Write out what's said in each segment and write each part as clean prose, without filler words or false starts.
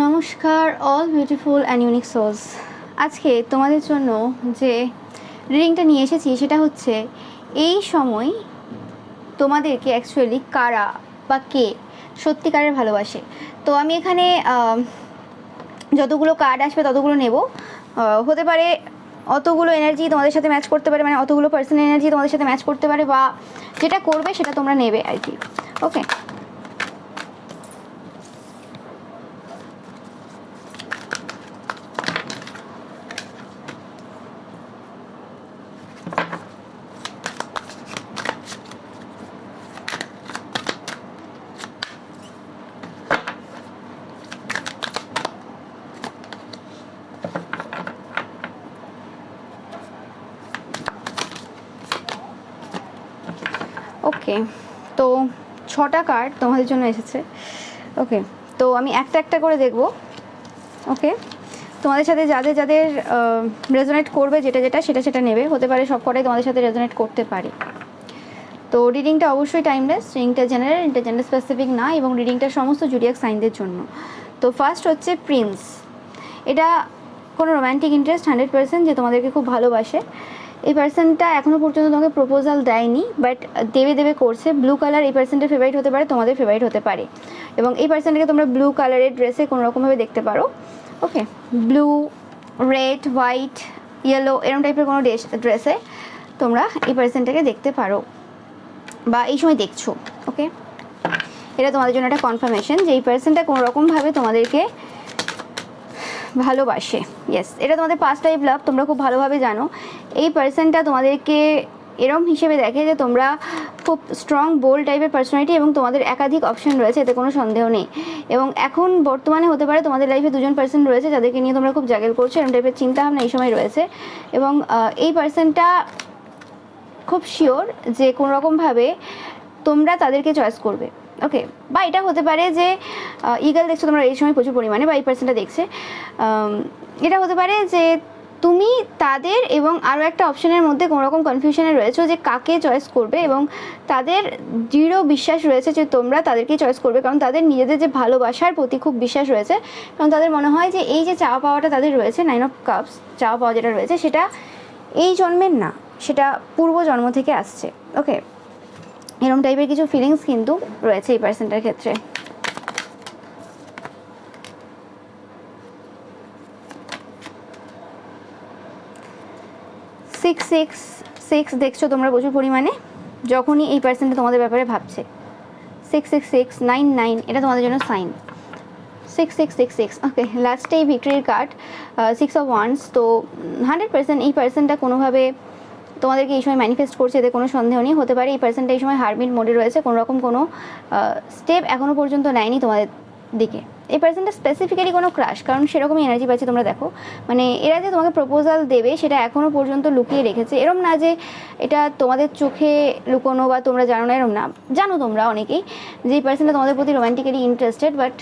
নমস্কার all beautiful and unique souls. আজকে তোমাদের জন্য যে রিডিংটা নিয়ে এসেছি সেটা হচ্ছে এই সময় তোমাদেরকে অ্যাকচুয়ালি কারা বা কে সত্যিকারের ভালোবাসে। তো আমি এখানে যতগুলো কার্ড আসবে ততগুলো নেব। হতে পারে অতগুলো এনার্জি তোমাদের সাথে ম্যাচ করতে পারে, মানে অতগুলো পার্সোনাল এনার্জি তোমাদের সাথে ম্যাচ করতে পারে, বা যেটা করবে সেটা তোমরা নেবে আর কি। ওকে, ওকে। তো 6টা কার্ড তোমাদের জন্য এসেছে। ওকে, তো আমি একটা একটা করে দেখব। ওকে, তোমাদের সাথে যাদের যাদের রেজোনেট করবে, যেটা সেটা নেবে। হতে পারে সব কটাই তোমাদের সাথে রেজোনেট করতে পারে। তো রিডিংটা অবশ্যই টাইমলেস, রিডিংটা জেনারেল, এটা জেন্ডার স্পেসিফিক না, এবং রিডিংটা সমস্ত জুডিয়াক সাইনদের জন্য। তো ফার্স্ট হচ্ছে প্রিন্স। এটা কোনো রোম্যান্টিক ইন্টারেস্ট 100%, যে তোমাদেরকে খুব ভালোবাসে। এই পার্সনটা এখনও পর্যন্ত তোমাকে প্রপোজাল দেয়নি, বাট দেবে দেবে করছে। ব্লু কালার এই পার্সনটার ফেভারিট হতে পারে, তোমাদের ফেভারিট হতে পারে, এবং এই পার্সনটাকে তোমরা ব্লু কালারের ড্রেসে কোনো রকমভাবে দেখতে পারো। ওকে, ব্লু, রেড, হোয়াইট, ইয়েলো এরকম টাইপের কোনো ড্রেসে তোমরা এই পার্সনটাকে দেখতে পারো বা এই সময় দেখছো। ওকে, এটা তোমাদের জন্য একটা কনফার্মেশন যে এই পার্সনটা কোনো রকমভাবে তোমাদেরকে ভালোবাসে। ইয়েস, এটা তোমাদের পাস্ট লাইফ লাভ, তোমরা খুব ভালোভাবে জানো। এই পার্সনটা তোমাদেরকে এরম হিসেবে দেখে যে তোমরা খুব স্ট্রং বোল্ড টাইপের পার্সোনালিটি, এবং তোমাদের একাধিক অপশন রয়েছে, এতে কোনো সন্দেহ নেই। এবং এখন বর্তমানে হতে পারে তোমাদের লাইফে দুজন পার্সন রয়েছে যাদেরকে নিয়ে তোমরা খুব জাগেল করছো, এরকম টাইপের চিন্তাভাবনা এই সময় রয়েছে। এবং এই পার্সনটা খুব শিওর যে কোনো রকমভাবে তোমরা তাদেরকে চয়েস করবে। ওকে, বা এটা হতে পারে যে ইগল দেখছো তোমরা এই সময় প্রচুর পরিমাণে, বা এই পার্সনটা দেখছে। এটা হতে পারে যে তুমি তাদের এবং আরও একটা অপশনের মধ্যে কোনো রকম কনফিউশনে রয়েছো যে কাকে চয়েস করবে, এবং তাদের দৃঢ় বিশ্বাস রয়েছে যে তোমরা তাদেরকেই চয়েস করবে, কারণ তাদের নিজেদের যে ভালোবাসার প্রতি খুব বিশ্বাস রয়েছে। কারণ তাদের মনে হয় যে এই যে চাওয়া পাওয়াটা তাদের রয়েছে, 9 অফ কাপস চাওয়া পাওয়া যেটা রয়েছে, সেটা এই জন্মের না, সেটা পূর্ব জন্ম থেকে আসছে। ওকে, এরকম টাইপের কিছু ফিলিংস কিন্তু রয়েছে এই পার্সনটার ক্ষেত্রে। সিক্স সিক্স সিক্স দেখছো তোমরা প্রচুর পরিমাণে যখনই এই পার্সনটা তোমাদের ব্যাপারে ভাবছে। 666 99 এটা তোমাদের জন্য সাইন। 6666 ওকে, লাস্টে এই ভিক্টরির কার্ড 6 অফ ওয়ান্স। তো 100% এই পার্সনটা কোনোভাবে তোমাদেরকে এই সময় ম্যানিফেস্ট করছে, এতে কোনো সন্দেহ নেই। হতে পারে এই পার্সনটা এই সময় হারমিট মোডে রয়েছে, কোনো রকম কোনো স্টেপ এখনও পর্যন্ত নেয়নি তোমাদের দিকে। এই পার্সনটা স্পেসিফিক্যালি কোনো ক্রাশ, কারণ সেরকমই এনার্জি পাচ্ছে তোমরা দেখো। মানে এরা যে তোমাকে প্রপোজাল দেবে সেটা এখনও পর্যন্ত লুকিয়ে রেখেছে। এরম না যে এটা তোমাদের চোখে লুকোনো বা তোমরা জানো না, এরম না, জানো তোমরা অনেকেই যে এই পার্সনটা তোমাদের প্রতি রোম্যান্টিক্যালি ইন্টারেস্টেড, বাট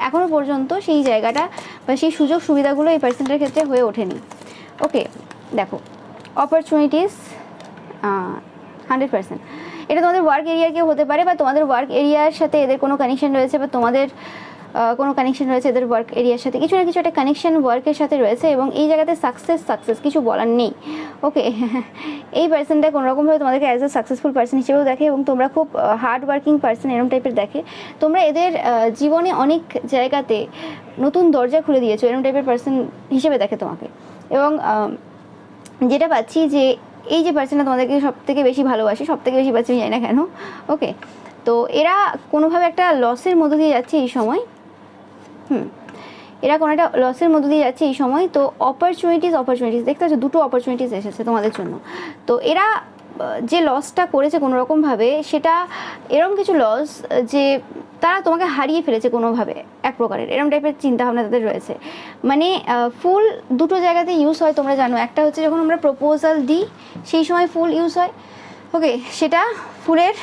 এখনও পর্যন্ত সেই জায়গাটা বা সেই সুযোগ সুবিধাগুলো এই পার্সনটার ক্ষেত্রে হয়ে ওঠেনি। ওকে, দেখো অপরচুনিটিস 100%। এটা তোমাদের ওয়ার্ক এরিয়ার কেউ হতে পারে, বা তোমাদের ওয়ার্ক এরিয়ার সাথে এদের কোনো কানেকশন রয়েছে, বা তোমাদের কোনো কানেকশন রয়েছে এদের ওয়ার্ক এরিয়ার সাথে, কিছু না কিছু একটা কানেকশন ওয়ার্কের সাথে রয়েছে, এবং এই জায়গাতে সাকসেস কিছু বলার নেই। ওকে, এই পার্সনটা কোনো রকমভাবে তোমাদেরকে অ্যাজ এ সাকসেসফুল পার্সন হিসেবেও দেখে, এবং তোমরা খুব হার্ড ওয়ার্কিং পার্সন এরকম টাইপের দেখে। তোমরা এদের জীবনে অনেক জায়গাতে নতুন দরজা খুলে দিয়েছো, এরকম টাইপের পার্সন হিসেবে দেখে তোমাকে। এবং যেটা পাচ্ছি যে এই যে পার্সনটা তোমাদেরকে সব থেকে বেশি ভালোবাসে, সব থেকে বেশি পাচ্ছি আমি জানি না কেন। ওকে, তো এরা কোনোভাবে একটা লসের মধ্য দিয়ে যাচ্ছে এই সময়। এরা কোনো একটা লসের মধ্য দিয়ে যাচ্ছে এই সময়। তো অপরচুনিটিস দেখতে পাচ্ছ, দুটো অপরচুনিটিস এসেছে তোমাদের জন্য। তো এরা যে লসটা করেছে কোনো রকমভাবে, সেটা এরকম কিছু লস যে তারা তোমাকে হারিয়ে ফেলেছে কোনোভাবে এক প্রকারের, এরকম টাইপের চিন্তাভাবনা তাদের রয়েছে। মানে ফুল দুটো জায়গাতে ইউজ হয় তোমরা জানো। একটা হচ্ছে যখন আমরা প্রপোজাল দিই সেই সময় ফুল ইউজ হয়। ওকে, সেটা ফুলের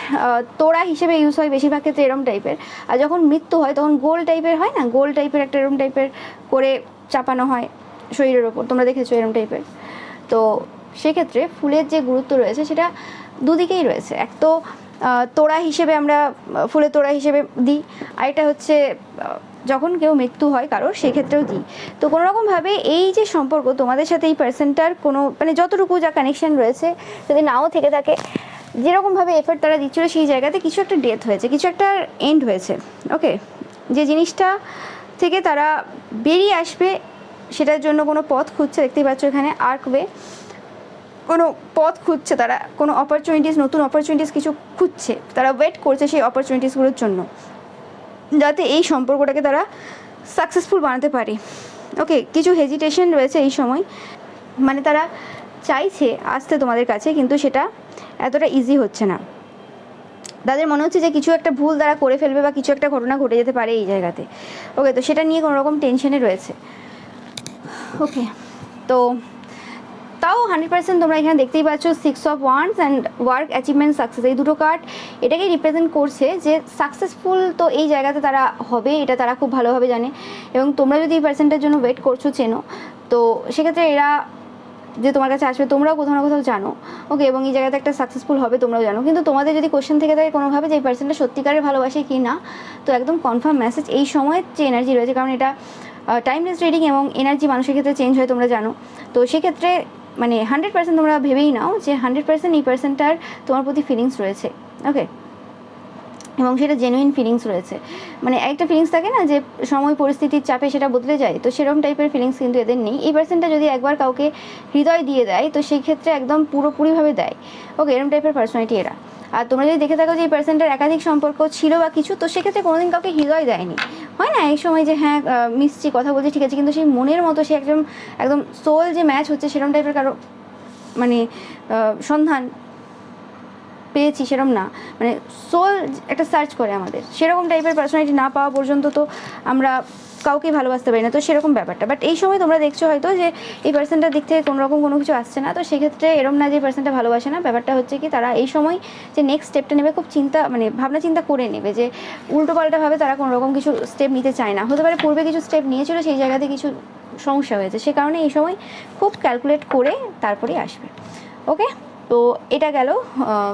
তোড়া হিসেবে ইউজ হয় বেশিরভাগ ক্ষেত্রে এরম টাইপের। আর যখন মৃত্যু হয় তখন গোল টাইপের হয় না, গোল টাইপের একটা এরম টাইপের করে চাপানো হয় শরীরের ওপর, তোমরা দেখেছো এরম টাইপের। তো সেক্ষেত্রে ফুলের যে গুরুত্ব রয়েছে সেটা দুদিকেই রয়েছে। এক তো তোড়া হিসেবে আমরা ফুলের তোড়া হিসেবে দিই, আর এটা হচ্ছে যখন কেউ মৃত্যু হয় কারোর, সেক্ষেত্রেও দিই। তো কোনোরকমভাবে এই যে সম্পর্ক তোমাদের সাথে এই পার্সনটার কোনো মানে যতটুকু যা কানেকশন রয়েছে, যদি নাও থেকে থাকে, যেরকমভাবে এফর্ট তারা দিচ্ছিলো সেই জায়গাতে কিছু একটা ডেথ হয়েছে, কিছু একটা এন্ড হয়েছে। ওকে, যে জিনিসটা থেকে তারা বেরিয়ে আসবে সেটার জন্য কোনো পথ খুঁজছে, দেখতেই পাচ্ছ এখানে আর্ক ওয়ে, কোনো পথ খুঁজছে তারা, কোনো অপরচুনিটিস, নতুন অপরচুনিটিস কিছু খুঁজছে, তারা ওয়েট করছে সেই অপরচুনিটিসগুলোর জন্য, যাতে এই সম্পর্কটাকে তারা সাকসেসফুল বানাতে পারে। ওকে, কিছু হেজিটেশন রয়েছে এই সময়, মানে তারা চাইছে আসতে তোমাদের কাছে, কিন্তু সেটা এতটা ইজি হচ্ছে না। তাদের মনে হচ্ছে যে কিছু একটা ভুল তারা করে ফেলবে বা কিছু একটা ঘটনা ঘটে যেতে পারে এই জায়গাতে। ওকে, তো সেটা নিয়ে কোনো রকম টেনশনে রয়েছে। ওকে, তো তাও 100% তোমরা এখানে দেখতেই পাচ্ছ 6 of wands and work achievement success, এই দুটো কার্ড এটাকেই রিপ্রেজেন্ট করছে যে সাকসেসফুল তো এই জায়গাতে তারা হবে, এটা তারা খুব ভালোভাবে জানে। এবং তোমরা যদি এই পার্সেন্টের জন্য ওয়েট করছো, চেনো, তো সেক্ষেত্রে এরা যে তোমার কাছে আসবে তোমরাও কোথাও না কোথাও জানো। ওকে, এবং এই জায়গাতে একটা সাকসেসফুল হবে তোমরাও জানো। কিন্তু তোমাদের যদি কোশ্চেন থেকে থাকে কোনোভাবে যে এই পার্সনটা সত্যিকারের ভালোবাসে কি না, তো একদম কনফার্ম মেসেজ এই সময়ের যে এনার্জি রয়েছে, কারণ এটা টাইমলেস রিডিং এবং এনার্জি মানুষের ক্ষেত্রে চেঞ্জ হয় তোমরা জানো। তো সেক্ষেত্রে মানে 100% তোমরা ভেবেই নাও যে 100% এই পার্সনটার তোমার প্রতি ফিলিংস রয়েছে। ওকে, এবং সেটা জেনুইন ফিলিংস রয়েছে। মানে একটা ফিলিংস থাকে না যে সময় পরিস্থিতির চাপে সেটা বদলে যায়, তো সেরকম টাইপের ফিলিংস কিন্তু এদের নেই। এই পার্সনটা যদি একবার কাউকে হৃদয় দিয়ে দেয়, তো সেই ক্ষেত্রে একদম পুরোপুরিভাবে দেয়। ওকে, এরকম টাইপের পার্সোনালিটি এরা। আর তোমরা যদি দেখে থাকো যে এই পার্সনটার একাধিক সম্পর্ক ছিল বা কিছু, তো সেক্ষেত্রে কোনোদিন কাউকে হৃদয় দেয়নি। হয় না এই সময় যে হ্যাঁ মিশছি, কথা বলছি, ঠিক আছে, কিন্তু সেই মনের মতো সে একদম সোল যে ম্যাচ হচ্ছে সেরকম টাইপের কারো মানে সন্ধান পেয়েছি সেরকম না। মানে সোল একটা সার্চ করে আমাদের, সেরকম টাইপের পার্সোনালিটি না পাওয়া পর্যন্ত তো আমরা কাউকেই ভালোবাসতে পারি না। তো সেরকম ব্যাপারটা, বাট এই সময় তোমরা দেখছো হয়তো যে এই পার্সনটার দিক থেকে কোনো রকম কোনো কিছু আসছে না। তো সেক্ষেত্রে এরকম না যে পার্সনটা ভালোবাসে না, ব্যাপারটা হচ্ছে কি তারা এই সময় যে নেক্সট স্টেপটা নেবে খুব মানে ভাবনা চিন্তা করে নেবে, যে উল্টোপাল্টাভাবে তারা কোনো রকম কিছু স্টেপ নিতে চায় না। হতে পারে পূর্বে কিছু স্টেপ নিয়েছিল, সেই জায়গাতে কিছু সমস্যা হয়েছে, সে কারণে এই সময় খুব ক্যালকুলেট করে তারপরেই আসবে। ওকে, তো এটা গেল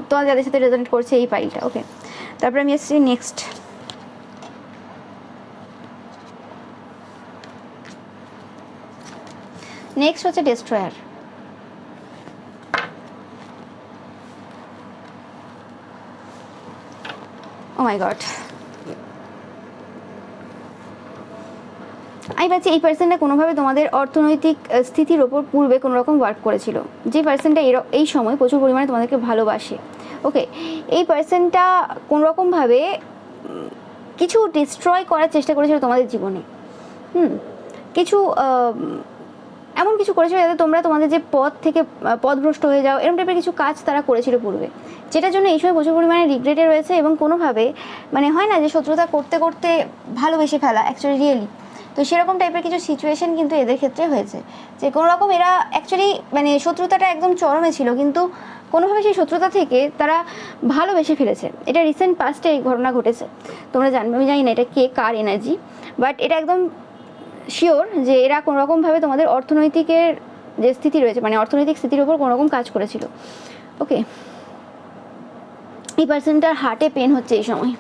তোমার যাদের সাথে রেজোনেট করছে এই পাইলটা। ওকে, তারপরে আমি আসছি নেক্সট। নেক্সট হচ্ছে ডেস্ট্রয়ার। ও মাই গড, আমি পাচ্ছি এই পার্সনটা কোনোভাবে তোমাদের অর্থনৈতিক স্থিতির ওপর পূর্বে কোনো রকম ওয়ার্ক করেছিল। যে পার্সনটা এই সময় প্রচুর পরিমাণে তোমাদেরকে ভালোবাসে। ওকে, এই পার্সনটা কোনোরকমভাবে কিছু ডিস্ট্রয় করার চেষ্টা করেছিল তোমাদের জীবনে। কিছু এমন কিছু করেছিল যাতে তোমরা তোমাদের যে পথ থেকে পথভ্রষ্ট হয়ে যাও, এরকম টাইপের কিছু কাজ তারা করেছিল পূর্বে, যেটার জন্য এই সময় প্রচুর পরিমাণে রিগ্রেটে রয়েছে। এবং কোনোভাবে মানে হয় না যে শত্রুতা করতে করতে ভালোবেসে ফেলা, অ্যাকচুয়ালি রিয়েলি তো সেরকম টাইপের কিছু সিচুয়েশন কিন্তু এদের ক্ষেত্রে হয়েছে, যে কোনো রকম এরা অ্যাকচুয়ালি মানে শত্রুতাটা একদম চরমে ছিল, কিন্তু কোনোভাবে সেই শত্রুতা থেকে তারা ভালোবেসে ফেলেছে। এটা রিসেন্ট পাস্টে এই ঘটনা ঘটেছে, তোমরা জানবে, আমি জানি না এটা কে কার এনার্জি, বাট এটা একদম শিওর যে এরা কোনোরকমভাবে তোমাদের অর্থনৈতিকের যে স্থিতি রয়েছে, মানে অর্থনৈতিক স্থিতির উপর কোনোরকম কাজ করেছিল। ওকে, এই পার্সনটার হার্টে পেন হচ্ছে এই সময়,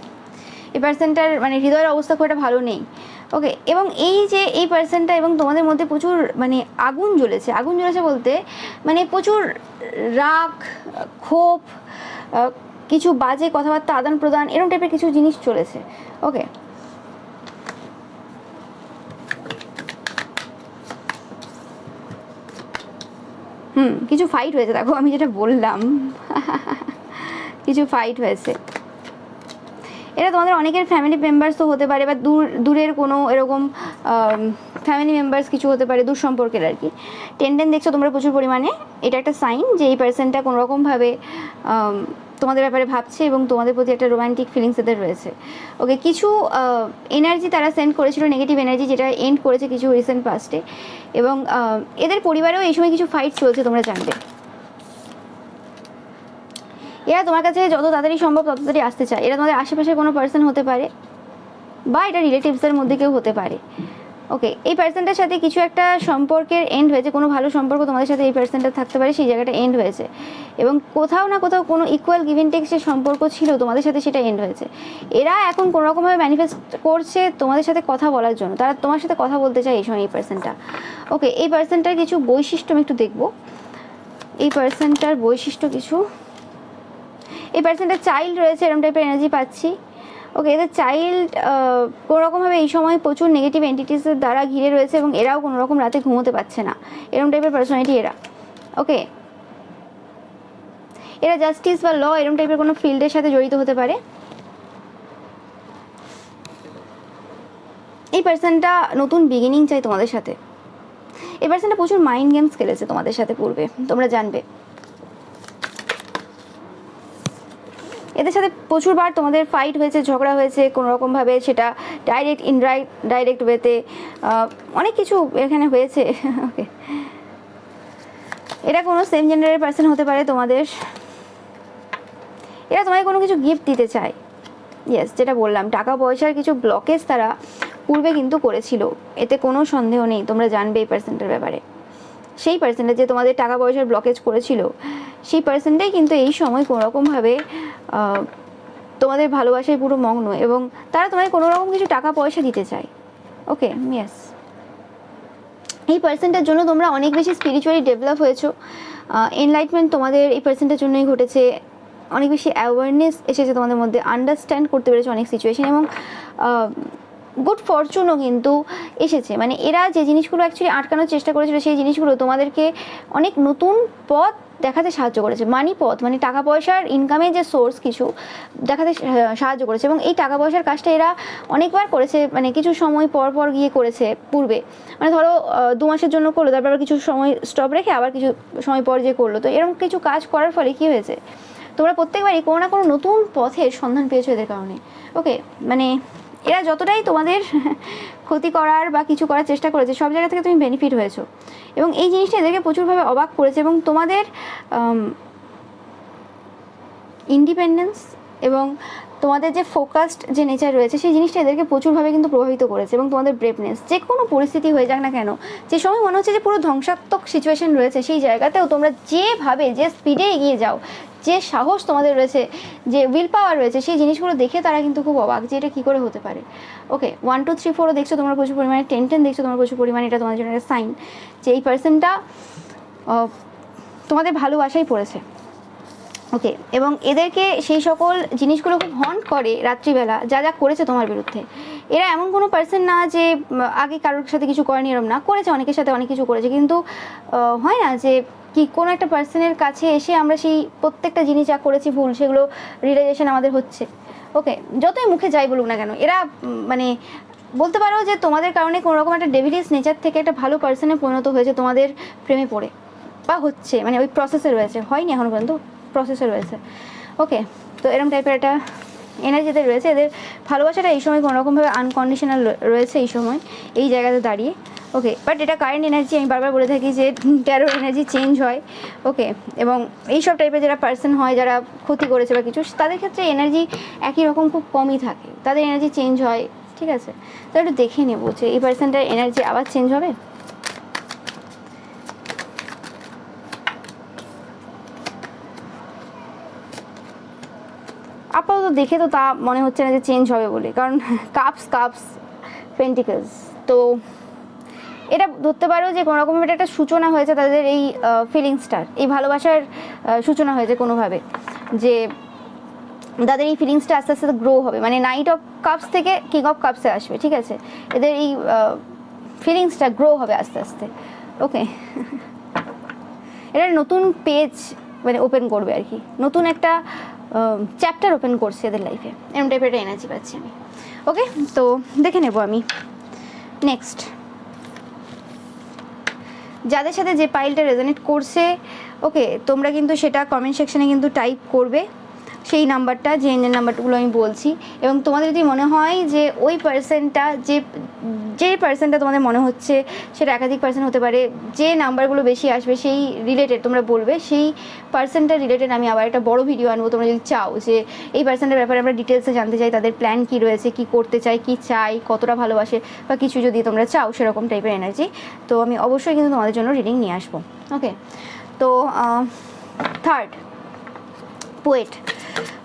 এই পার্সনটার মানে হৃদয়ের অবস্থা খুব একটা ভালো নেই। ওকে, এবং এই যে এই পার্সনটা এবং তোমাদের মধ্যে প্রচুর মানে আগুন জ্বলেছে বলতে মানে প্রচুর রাগ, ক্ষোভ, কিছু বাজে কথাবার্তা আদান প্রদান, এরকম টাইপের কিছু জিনিস চলেছে। ওকে, কিছু ফাইট হয়েছে, দেখো আমি যেটা বললাম কিছু ফাইট হয়েছে। এটা তোমাদের অনেকের ফ্যামিলি মেম্বার্সও হতে পারে, বা দূরের কোনো এরকম ফ্যামিলি মেম্বার্স কিছু হতে পারে, দূর সম্পর্কের আর কি। টেন দেখছো তোমরা প্রচুর পরিমাণে, এটা একটা সাইন যে এই পার্সনটা কোনোরকমভাবে তোমাদের ব্যাপারে ভাবছে এবং তোমাদের প্রতি একটা রোম্যান্টিক ফিলিংস এদের রয়েছে। ওকে, কিছু এনার্জি তারা সেন্ড করেছিল, নেগেটিভ এনার্জি, যেটা এন্ড করেছে কিছু রিসেন্ট পাস্টে। এবং এদের পরিবারেও এই সময় কিছু ফাইট চলছে, তোমরা জানবে। এরা তোমার কাছে যত তাড়াতাড়ি সম্ভব তত তাড়াতাড়ি আসতে চায়। এরা তোমাদের আশেপাশের কোনো পার্সন হতে পারে, বা এটা রিলেটিভসদের মধ্যে কেউ হতে পারে। ওকে, এই পার্সনটার সাথে কিছু একটা সম্পর্কের এন্ড হয়েছে, কোনো ভালো সম্পর্ক তোমাদের সাথে এই পার্সনটা থাকতে পারে, সেই জায়গাটা এন্ড হয়েছে এবং কোথাও না কোথাও কোনো ইকুয়াল গিভ অ্যান্ড টেক যে সম্পর্ক ছিল তোমাদের সাথে সেটা এন্ড হয়েছে। এরা এখন কোনো রকমভাবে ম্যানিফেস্ট করছে তোমাদের সাথে কথা বলার জন্য, তারা তোমার সাথে কথা বলতে চায় এই সময় এই পার্সনটা। ওকে, এই পার্সনটার কিছু বৈশিষ্ট্য আমি একটু দেখবো, এই পার্সনটার বৈশিষ্ট্য কিছু। এই পার্সনটার চাইল্ড রয়েছে, এরকম টাইপের এনার্জি পাচ্ছি। ওকে, এদের চাইল্ড কোনোরকমভাবে এই সময় প্রচুর নেগেটিভ এন্টিটিসের দ্বারা ঘিরে রয়েছে এবং এরাও কোনো রকম রাতে ঘুমোতে পারছে না, এরকম টাইপের পার্সোনালিটি এরা। ওকে, এরা জাস্টিস বা ল এরকম টাইপের কোনো ফিল্ডের সাথে জড়িত হতে পারে। এই পার্সনটা নতুন বিগিনিং চাই তোমাদের সাথে। এই পার্সনটা প্রচুর মাইন্ড গেমস খেলেছে তোমাদের সাথে পূর্বে, তোমরা জানবে। এদের সাথে প্রচুরবার তোমাদের ফাইট হয়েছে, ঝগড়া হয়েছে কোনো রকমভাবে, সেটা ডাইরেক্ট ডাইরেক্ট ওয়েতে অনেক কিছু এখানে হয়েছে। ওকে, এটা কোনো সেম জেন্ডারের পার্সন হতে পারে তোমাদের। এরা তোমায় কোনো কিছু গিফট দিতে চায়, ইয়েস, যেটা বললাম টাকা পয়সার কিছু ব্লকেজ তারা পূর্বে কিন্তু করেছিল, এতে কোনো সন্দেহ নেই, তোমরা জানবে এই পার্সনটার ব্যাপারে। সেই পার্সনটা যে তোমাদের টাকা পয়সার ব্লকেজ করেছিল, সেই পার্সনটাই কিন্তু এই সময় কোনোরকমভাবে তোমাদের ভালোবাসায় পুরো মগ্ন এবং তারা তোমায় কোনো রকম কিছু টাকা পয়সা দিতে চায়। ওকে, ইয়েস, এই পার্সনটার জন্য তোমরা অনেক বেশি স্পিরিচুয়ালি ডেভেলপ হয়েছো, এনলাইটমেন্ট তোমাদের এই পার্সনটার জন্যই ঘটেছে, অনেক বেশি অ্যাওয়ারনেস এসেছে তোমাদের মধ্যে, আন্ডারস্ট্যান্ড করতে পেরেছো অনেক সিচুয়েশন এবং গুড ফরচুনও কিন্তু এসেছে। মানে এরা যে জিনিসগুলো অ্যাকচুয়ালি আটকানোর চেষ্টা করেছিল সেই জিনিসগুলো তোমাদেরকে অনেক নতুন পথ দেখাতে সাহায্য করেছে, মানি পথ, মানে টাকা পয়সার ইনকামের যে সোর্স কিছু দেখাতে সাহায্য করেছে এবং এই টাকা পয়সার কাজটা এরা অনেকবার করেছে, মানে কিছু সময় পর পর গিয়ে করেছে পূর্বে, মানে ধরো 2 মাসের জন্য করলো, তারপর আবার কিছু সময় স্টপ রেখে আবার কিছু সময় পর যে করলো। তো এরকম কিছু কাজ করার ফলে কী হয়েছে, তোমরা প্রত্যেকবারই কোনো না কোনো নতুন পথের সন্ধান পেয়েছো এদের কারণে। ওকে, মানে এরা যতটাই তোমাদের ক্ষতি করার বা কিছু করার চেষ্টা করেছে, সব জায়গা থেকে তুমি বেনিফিট হয়েছো এবং এই জিনিসটা এদেরকে প্রচুরভাবে অবাক করেছে এবং তোমাদের ইন্ডিপেন্ডেন্স এবং তোমাদের যে ফোকাসড যে নেচার রয়েছে সেই জিনিসটা এদেরকে প্রচুরভাবে কিন্তু প্রভাবিত করেছে এবং তোমাদের ব্রেভনেস, যে কোনো পরিস্থিতি হয়ে যাক না কেন, যে সময় মনে হচ্ছে যে পুরো ধ্বংসাত্মক সিচুয়েশন রয়েছে, সেই জায়গাতেও তোমরা যেভাবে যে স্পিডে এগিয়ে যাও, যে সাহস তোমাদের রয়েছে, যে উইল পাওয়ার রয়েছে, সেই জিনিসগুলো দেখে তারা কিন্তু খুব অবাক যে এটা কী করে হতে পারে। ওকে, 1 2 3 4ও দেখছো তোমরা প্রচুর পরিমাণে, 10 10 দেখছো তোমরা প্রচুর পরিমাণে, এটা তোমাদের জন্য একটা সাইন যে এই পার্সনটা তোমাদের ভালোবাসাই পড়েছে। ওকে, এবং এদেরকে সেই সকল জিনিসগুলো খুব হন্ট করে রাত্রিবেলা, যা যা করেছে তোমার বিরুদ্ধে। এরা এমন কোনো পার্সন না যে আগে কারোর সাথে কিছু করেনি, এরম না, করেছে, অনেকের সাথে অনেক কিছু করেছে, কিন্তু হয় না যে কি কোনো একটা পার্সনের কাছে এসে আমরা সেই প্রত্যেকটা জিনিস যা করেছি ভুল, সেগুলো রিয়েলাইজেশন আমাদের হচ্ছে। ওকে, যতই মুখে যাই বলুক না কেন, এরা মানে বলতে পারো যে তোমাদের কারণে কোনো রকম একটা ডেভিলিয়াস নেচার থেকে একটা ভালো পার্সনে পরিণত হয়েছে তোমাদের প্রেমে পড়ে, বা হচ্ছে, মানে ওই প্রসেসে রয়েছে, হয়নি এখনও পর্যন্ত, প্রসেসে রয়েছে। ওকে, তো এরকম টাইপের একটা এনার্জিতে রয়েছে। এদের ভালোবাসাটা এই সময় কোনো রকমভাবে আনকন্ডিশনাল রয়েছে এই সময়, এই জায়গাতে দাঁড়িয়ে। ওকে, বাট এটা কারেন্ট এনার্জি, আমি বারবার বলে থাকি যে ট্যারোর এনার্জি চেঞ্জ হয়। ওকে, এবং এইসব টাইপের যারা পার্সন হয়, যারা ক্ষতি করেছে বা কিছু, তাদের ক্ষেত্রে এনার্জি একই রকম খুব কমই থাকে, তাদের এনার্জি চেঞ্জ হয়। ঠিক আছে, তো একটু দেখে নেবো যে এই পার্সনটার এনার্জি আবার চেঞ্জ হবে। আপাতত দেখে তো তা মনে হচ্ছে না যে চেঞ্জ হবে বলে, কারণ কাপস পেন্টিকলস, তো এটা ধরতে পারো যে কোনো রকম একটা সূচনা হয়েছে তাদের এই ফিলিংসটার, এই ভালোবাসার সূচনা হয়েছে কোনোভাবে, যে তাদের এই ফিলিংসটা আস্তে আস্তে গ্রো হবে, মানে নাইট অফ কাপস থেকে কিং অফ কাপসে আসবে। ঠিক আছে, এদের এই ফিলিংসটা গ্রো হবে আস্তে আস্তে। ওকে, এটা নতুন পেজ মানে ওপেন করবে আর কি, নতুন একটা চ্যাপ্টার ওপেন করছে এদের লাইফে, এরকম টাইপের একটা এনার্জি পাচ্ছি আমি। ওকে, তো দেখে নেব আমি নেক্সট যাদের সাথে যে পাইলটা রেজোনেট করছে। ওকে, তোমরা কিন্তু সেটা কমেন্ট সেকশনে কিন্তু টাইপ করবে সেই নাম্বারটা, যে এঞ্জেল নাম্বারগুলো আমি বলছি, এবং তোমাদের যদি মনে হয় যে ওই পার্সনটা যে যে পার্সনটা তোমাদের মনে হচ্ছে সেটা একাধিক পার্সন হতে পারে, যে নাম্বারগুলো বেশি আসবে সেই রিলেটেড তোমরা বলবে, সেই পার্সনটা রিলেটেড আমি আবার একটা বড় ভিডিও আনবো। তোমরা যদি চাও যে এই পার্সনটার ব্যাপারে আমরা ডিটেলসে জানতে চাই, তাদের প্ল্যান কী রয়েছে, কী করতে চাই, কী চাই, কতটা ভালোবাসে বা কিছু যদি তোমরা চাও সেরকম টাইপের এনার্জি, তো আমি অবশ্যই কিন্তু তোমাদের জন্য রিডিং নিয়ে আসবো। ওকে, তো থার্ড পোয়েট।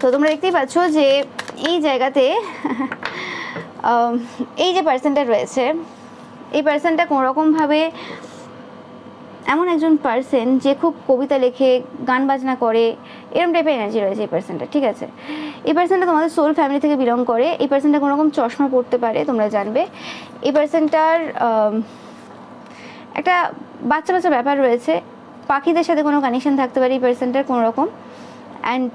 তো তোমরা দেখতেই পাচ্ছ যে এই জায়গাতে এই যে পার্সনটা রয়েছে, এই পার্সনটা কোনোরকমভাবে এমন একজন পার্সন যে খুব কবিতা লেখে, গান বাজনা করে, এরকম টাইপের এনার্জি রয়েছে এই পার্সনটা, ঠিক আছে। এই পার্সনটা তোমাদের সোল ফ্যামিলি থেকে বিলং করে। এই পার্সনটা কোনোরকম চশমা পড়তে পারে, তোমরা জানবে। এই পার্সনটার একটা বাচ্চা বাচ্চা ব্যাপার রয়েছে, পাখিদের সাথে কোনো কানেকশন থাকতে পারে এই পার্সনটার কোনোরকম। অ্যান্ড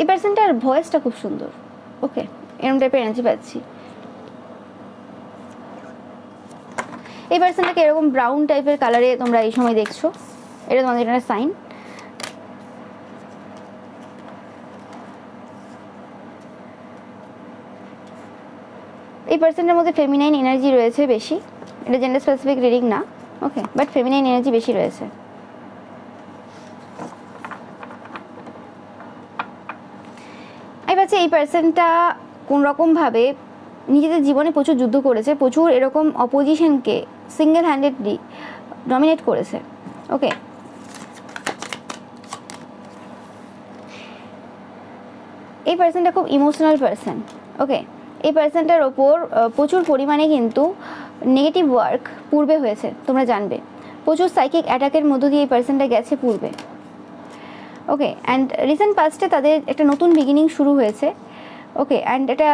এই পার্সনটার ভয়েসটা খুব সুন্দর। ওকে, এরকম টাইপের এনার্জি পাচ্ছি। এই পার্সনটাকে এরকম ব্রাউন টাইপের কালারে তোমরা এই সময় দেখছো, এটা তোমাদের একটা সাইন। এই পার্সনটার মধ্যে ফেমিনাইন এনার্জি রয়েছে বেশি, এটা জেন্ডার স্পেসিফিক রিডিং না, ওকে, বাট ফেমিনাইন এনার্জি বেশি রয়েছে। আমি পাচ্ছি এই পার্সনটা কোনোরকমভাবে নিজেদের জীবনে প্রচুর যুদ্ধ করেছে, প্রচুর এরকম অপোজিশনকে সিঙ্গেল হ্যান্ডেডলি ডমিনেট করেছে। ওকে, এই পার্সনটা খুব ইমোশনাল পার্সন। ওকে, এই পার্সনটার ওপর প্রচুর পরিমাণে কিন্তু নেগেটিভ ওয়ার্ক পূর্বে হয়েছে, তোমরা জানবে। প্রচুর সাইকিক অ্যাটাকের মধ্য দিয়ে এই পার্সনটা গেছে পূর্বে। ওকে, অ্যান্ড রিসেন্ট পাস্টে তাদের একটা নতুন বিগিনিং শুরু হয়েছে। ওকে, অ্যান্ড এটা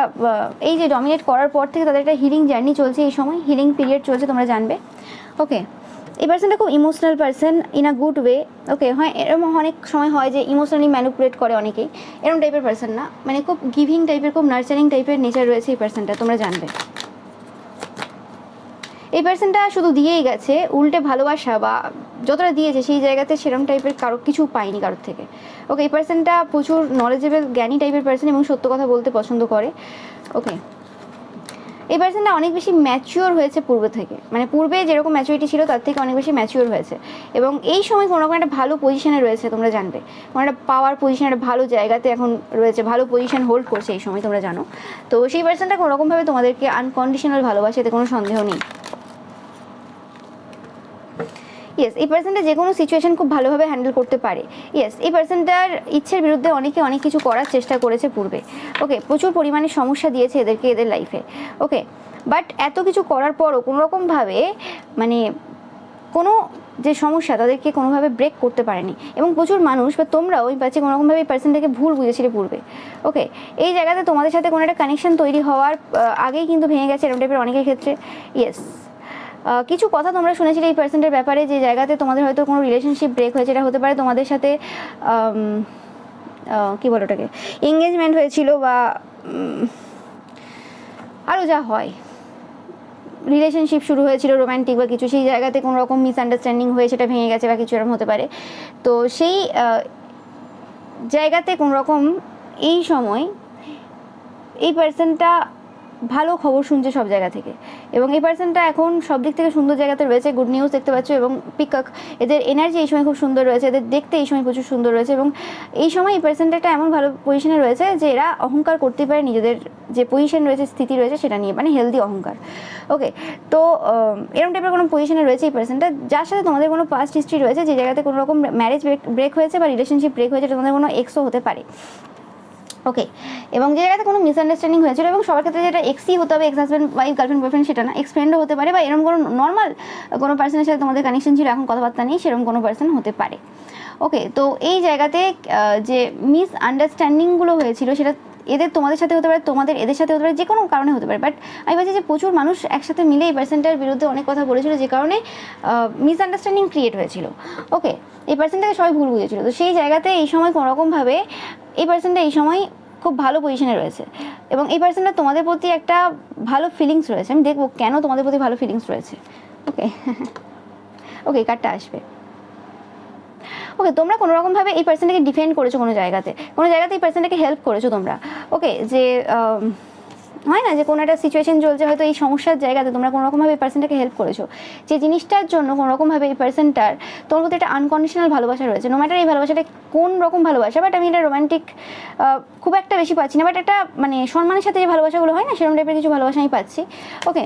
এই যে ডমিনেট করার পর থেকে তাদের একটা হিলিং জার্নি চলছে, এই সময় হিলিং পিরিয়ড চলছে, তোমরা জানবে। ওকে, এই পার্সনটা খুব emotional person in a good way. Okay, হয় এরকম অনেক সময় হয় যে ইমোশনালি ম্যানিপুলেট করে অনেকেই, এরকম টাইপের পার্সন না, মানে খুব গিভিং টাইপের, খুব নার্চারিং টাইপের নেচার রয়েছে এই পার্সনটা, তোমরা জানবে। এই পার্সনটা শুধু দিয়েই গেছে, উল্টে ভালোবাসা বা যতটা দিয়েছে সেই জায়গাতে সেরকম টাইপের কারো কিছু পায়নি কারোর থেকে। ওকে, এই পার্সনটা প্রচুর নলেজেবল, জ্ঞানী টাইপের পার্সন এবং সত্য কথা বলতে পছন্দ করে। ওকে, এই পার্সনটা অনেক বেশি ম্যাচিওর হয়েছে পূর্বে থেকে, মানে পূর্বে যেরকম ম্যাচুরিটি ছিল তার থেকে অনেক বেশি ম্যাচিওর হয়েছে, এবং এই সময় কোনো রকম একটা ভালো পজিশনে রয়েছে, তোমরা জানবে। কোনো একটা পাওয়ার পজিশনে, একটা ভালো জায়গাতে এখন রয়েছে, ভালো পজিশন হোল্ড করছে এই সময়, তোমরা জানো। তো সেই পার্সনটা কোনোরকমভাবে তোমাদেরকে আনকন্ডিশনাল ভালোবাসে, এতে কোনো সন্দেহ নেই। ইয়েস, এই পার্সনটা যে কোনো সিচুয়েশন খুব ভালোভাবে হ্যান্ডেল করতে পারে। ইয়েস, এই পার্সনটার ইচ্ছের বিরুদ্ধে অনেকে অনেক কিছু করার চেষ্টা করেছে পূর্বে। ওকে, প্রচুর পরিমাণে সমস্যা দিয়েছে এদেরকে এদের লাইফে। ওকে, বাট এত কিছু করার পরও কোনোরকমভাবে মানে কোনো যে সমস্যা তাদেরকে কোনোভাবে ব্রেক করতে পারেনি, এবং প্রচুর মানুষ বা তোমরাও ওই পাচ্ছে কোনোরকমভাবে এই পার্সনটাকে ভুল বুঝেছিলে পূর্বে। ওকে, এই জায়গাতে তোমাদের সাথে কোনো একটা কানেকশন তৈরি হওয়ার আগেই কিন্তু ভেঙে গেছে এরকম টাইপের অনেকের ক্ষেত্রে। ইয়েস, কিছু কথা তোমরা শুনেছিলে এই পার্সনটার ব্যাপারে, যে জায়গাতে তোমাদের হয়তো কোনো রিলেশনশিপ ব্রেক হয়েছে, এটা হতে পারে তোমাদের সাথে কী বলো ওটাকে, এঙ্গেজমেন্ট হয়েছিল বা আরও যা হয়, রিলেশনশিপ শুরু হয়েছিল রোম্যান্টিক বা কিছু, সেই জায়গাতে কোনো রকম মিসআন্ডারস্ট্যান্ডিং হয়ে সেটা ভেঙে গেছে বা কিছু এরকম হতে পারে। তো সেই জায়গাতে কোনো রকম এই সময় এই পার্সনটা ভালো খবর শুনছে সব জায়গা থেকে, এবং এই পার্সনটা এখন সব দিক থেকে সুন্দর জায়গাতে রয়েছে, গুড নিউজ দেখতে পাচ্ছ। এবং পিকক, এদের এনার্জি এই সময় খুব সুন্দর রয়েছে, এদের দেখতে এই সময় প্রচুর সুন্দর রয়েছে, এবং এই সময় এই পার্সনটা একটা এমন ভালো পজিশনে রয়েছে যে এরা অহংকার করতে পারে নিজেদের যে পজিশন রয়েছে, স্থিতি রয়েছে সেটা নিয়ে, মানে হেলদি অহংকার। ওকে, তো এরকম টাইপের কোনো পজিশনে রয়েছে এই পার্সনটা, যার সাথে তোমাদের কোনো পাস্ট হিস্ট্রি রয়েছে, যে জায়গাতে কোনো রকম ম্যারেজ ব্রেক হয়েছে বা রিলেশনশিপ ব্রেক হয়েছে, তোমাদের কোনো এক্সও হতে পারে। ওকে, এবং যে জায়গাতে কোনো মিসআন্ডারস্ট্যান্ডিং হয়েছিল, এবং সবার ক্ষেত্রে যেটা এক্সই হতে হবে, ex husband wife girlfriend boyfriend সেটা না, এক্স ফ্রেন্ডও হতে পারে, বা এরকম কোনো নর্মাল কোনো পার্সনের সাথে তোমাদের কানেকশন ছিল, এখন কথাবার্তা নেই, সেরকম কোনো পার্সন হতে পারে। ওকে, তো এই জায়গাতে যে মিসআন্ডারস্ট্যান্ডিংগুলো হয়েছিল সেটা এদের তোমাদের সাথে হতে পারে, তোমাদের এদের সাথে হতে পারে, যে কোনো কারণে হতে পারে। বাট আমি বলছি যে প্রচুর মানুষ একসাথে মিলে এই পার্সনটার বিরুদ্ধে অনেক কথা বলেছিল, যে কারণে মিসআন্ডারস্ট্যান্ডিং ক্রিয়েট হয়েছিল। ওকে, এই পার্সনটাকে সবাই ভুল বুঝেছিল। তো সেই জায়গাতে এই সময় কোনোরকমভাবে এই পার্সনটা এই সময় খুব ভালো পজিশনে রয়েছে, এবং এই পার্সনটা তোমাদের প্রতি একটা ভালো ফিলিংস রয়েছে। আমি দেখবো কেন তোমাদের প্রতি ভালো ফিলিংস রয়েছে। ওকে, ওকে, কার্ডটা আসবে। ওকে, তোমরা কোনো রকমভাবে এই পার্সনটাকে ডিফেন্ড করেছো, কোনো জায়গাতে এই পার্সনটাকে হেল্প করেছো তোমরা। ওকে, যে হয় না যে কোনো একটা সিচুয়েশন চলছে, হয়তো এই সমস্যার জায়গাতে তোমরা কোনো রকমভাবে এই পার্সনটাকে হেল্প করেছো, যে জিনিসটার জন্য কোনো রকমভাবে এই পার্সনটার তোমার প্রতি একটা আনকন্ডিশনাল ভালোবাসা রয়েছে। নো ম্যাটার এই ভালোবাসাটা কোন রকম ভালোবাসা, বাট আমি এটা রোমান্টিক খুব একটা বেশি পাচ্ছি না, বাট একটা মানে সম্মানের সাথে যে ভালোবাসাগুলো হয় না, সেরকম টাইপের কিছু ভালোবাসা আমি পাচ্ছি। ওকে,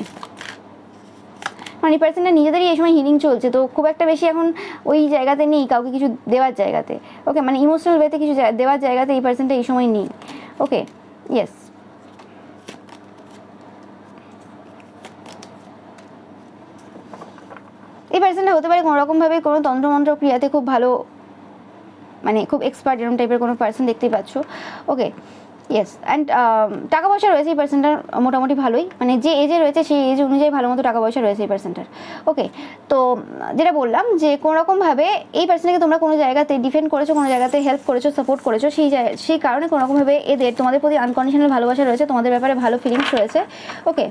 মানে এই পার্সনটা নিজেদেরই এই সময় হিলিং চলছে, তো খুব একটা বেশি এখন ওই জায়গাতে নেই কাউকে কিছু দেওয়ার জায়গাতে। ওকে, মানে ইমোশনাল ওয়েতে কিছু দেওয়ার জায়গাতে এই পার্সনটা এই সময় নেই। ওকে, ইয়েস। এই পার্সনটা হতে পারে কোনো রকমভাবে কোনো তন্ত্রমন্ত্র ক্রিয়াতে খুব ভালো, মানে খুব এক্সপার্ট এরকম টাইপের কোনো পার্সন দেখতেই পাচ্ছ। ওকে, ইয়েস। অ্যান্ড টাকা পয়সা রয়েছে এই পার্সনটার মোটামুটি ভালোই, মানে যে এজে রয়েছে সেই এজ অনুযায়ী ভালো মতো টাকা পয়সা রয়েছে এই পার্সনটার। ওকে, তো যেটা বললাম যে কোনো রকমভাবে এই পার্সনটাকে তোমরা কোনো জায়গাতে ডিফেন্ড করেছো, কোনো জায়গাতে হেল্প করেছো, সাপোর্ট করেছো, সেই কারণে কোনো রকমভাবে এদের তোমাদের প্রতি আনকন্ডিশনাল ভালোবাসা রয়েছে, তোমাদের ব্যাপারে ভালো ফিলিংস রয়েছে। ওকে,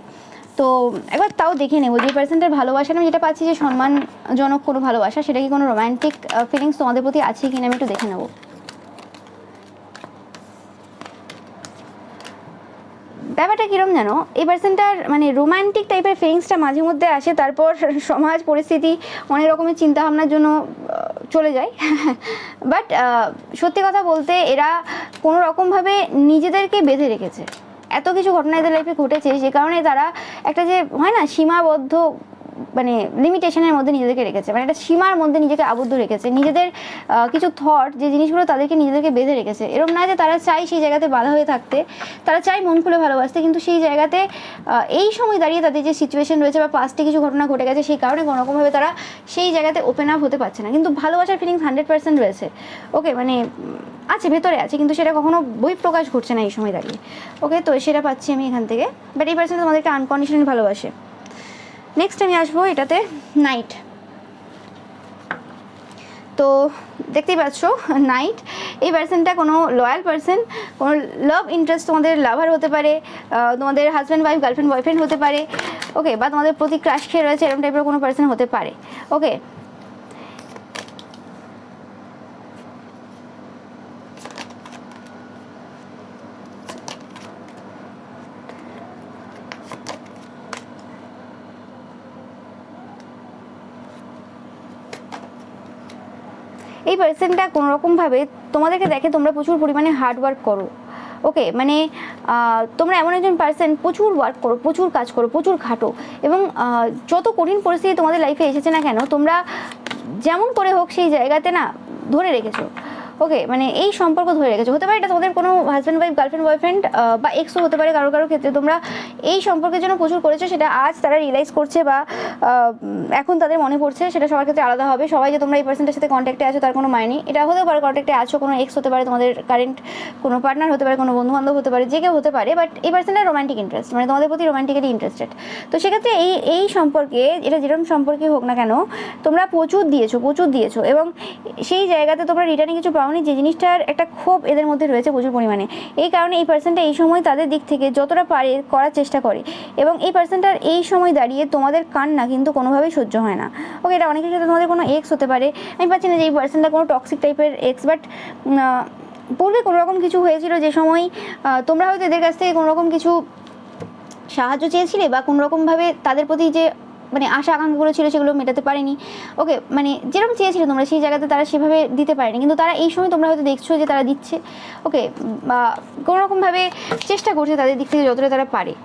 তো একবার তাও দেখে নেবো যে পার্সেন্টের ভালোবাসা আমি যেটা পাচ্ছি যে সম্মানজনক কোনো ভালোবাসা, সেটা কি কোনো রোম্যান্টিক ফিলিংস তোমাদের প্রতি আছে কিনা আমি একটু দেখে নেবো। ব্যাপারটা কীরকম জানো, এই পার্সনটার মানে রোম্যান্টিক টাইপের ফিলিংসটা মাঝে মধ্যে আসে, তারপর সমাজ পরিস্থিতি অনেক রকমের চিন্তাভাবনার জন্য চলে যায়। বাট সত্যি কথা বলতে এরা কোনো রকমভাবে নিজেদেরকে বেঁধে রেখেছে, এত কিছু ঘটনা এদের লাইফে ঘটেছে, যে কারণে তারা একটা যে হয় না সীমাবদ্ধ মানে লিমিটেশনের মধ্যে নিজেদেরকে রেখেছে, মানে একটা সীমার মধ্যে নিজেকে আবদ্ধ রেখেছে, নিজেদের কিছু থট যে জিনিসগুলো তাদেরকে নিজেদেরকে বেঁধে রেখেছে। এরকম না যে তারা চায় সেই জায়গাতে বাধা হয়ে থাকতে, তারা চায় মন খুলে ভালোবাসতে, কিন্তু সেই জায়গাতে এই সময় দাঁড়িয়ে তাদের যে সিচুয়েশন রয়েছে বা পাস্টে কিছু ঘটনা ঘটে গেছে, সেই কারণে কোনোরকমভাবে তারা সেই জায়গাতে ওপেন আপ হতে পারছে না। কিন্তু ভালোবাসার ফিলিংস 100% রয়েছে। ওকে, মানে আছে, ভেতরে আছে, কিন্তু সেটা কখনো বহিঃপ্রকাশ ঘটছে না এই সময় দাঁড়িয়ে। ওকে, তো সেটা পাচ্ছি আমি এখান থেকে। বাট এই পার্সন তোমাদেরকে আনকন্ডিশনাল ভালোবাসে। নেক্সট আমি আসবো এটাতে নাইট। তো দেখতেই পাচ্ছ নাইট, এই পার্সনটা কোনো লয়াল পার্সন, কোনো লাভ ইন্টারেস্ট, তোমাদের লাভার হতে পারে, তোমাদের হাজব্যান্ড ওয়াইফ, গার্লফ্রেন্ড বয়ফ্রেন্ড হতে পারে। ওকে, বা তোমাদের প্রতি ক্রাশ খেয়ে রয়েছে এরকম টাইপের কোনো পার্সন হতে পারে। ওকে, এই পার্সনটা কোনো রকমভাবে তোমাদেরকে দেখে তোমরা প্রচুর পরিমাণে হার্ড ওয়ার্ক করো। ওকে, মানে তোমরা এমন একজন পার্সন, প্রচুর ওয়ার্ক করো, প্রচুর কাজ করো, প্রচুর খাটো, এবং যত কঠিন পরিস্থিতি তোমাদের লাইফে এসেছে না কেন, তোমরা যেমন করে হোক সেই জায়গাতে না ধরে রেখেছো। ওকে, মানে এই সম্পর্ক ধরে রেখেছো। হতে পারে এটা তোমাদের কোনো হাজব্যান্ড ওয়াইফ, গার্লফ্রেন্ড বয়ফ্রেন্ড বা এক্সও হতে পারে কারো কারো ক্ষেত্রে। তোমরা এই সম্পর্কের জন্য প্রচুর করেছো, সেটা আজ তারা রিয়েলাইজ করছে বা এখন তাদের মনে পড়ছে। সেটা সবার ক্ষেত্রে আলাদা হবে। সবাই যে তোমরা এই পার্সনটার সাথে কন্ট্যাক্টে আছো তার কোনো মানে নেই। এটা হতেও পারে কন্ট্যাক্টে আছো, কোনো এক্স হতে পারে, তোমাদের কারেন্ট কোনো পার্টনার হতে পারে, কোনো বন্ধুবান্ধব হতে পারে, যে কেউ হতে পারে। বাট এই পার্সনটার রোম্যান্টিক ইন্টারেস্ট, মানে তোমাদের প্রতি রোম্যান্টিক্যালি ইন্টারেস্টেড। তো সেক্ষেত্রে এই সম্পর্কে, এটা যেরকম সম্পর্কে হোক না কেন, তোমরা প্রচুর দিয়েছো, এবং সেই জায়গাতে তোমরা রিটার্নে কিছু পাওনি, যে জিনিসটার একটা ক্ষোভ এদের মধ্যে রয়েছে প্রচুর পরিমাণে। এই কারণে এই পার্সনটা এই সময় তাদের দিক থেকে যতটা পারে করার চেষ্টা করে, এবং এই পার্সনটার এই সময় দাঁড়িয়ে তোমাদের কান্না কিন্তু কোনোভাবেই সহ্য হয় না। ওকে, এটা অনেকের সাথে তোমাদের কোনো এক্স হতে পারে। আমি পাচ্ছি না যে এই পার্সনটা কোনো টক্সিক টাইপের এক্স, বাট পূর্বে কোনো রকম কিছু হয়েছিল যে সময় তোমরা হয়তো এদের কাছ থেকে কোনো রকম কিছু সাহায্য চেয়েছিলে, বা কোনো রকমভাবে তাদের প্রতি যে মানে আশা আকাঙ্ক্ষাগুলো ছিল সেগুলো মেটাতে পারেনি। ওকে, মানে যেরকম চেয়েছিল তোমরা সেই জায়গাতে তারা সেভাবে দিতে পারেনি, কিন্তু তারা এই সময় তোমরা হয়তো দেখছো যে তারা দিচ্ছে। ওকে, বা কোনো রকমভাবে চেষ্টা করছে তাদের দিক থেকে যতটা তারা পারে।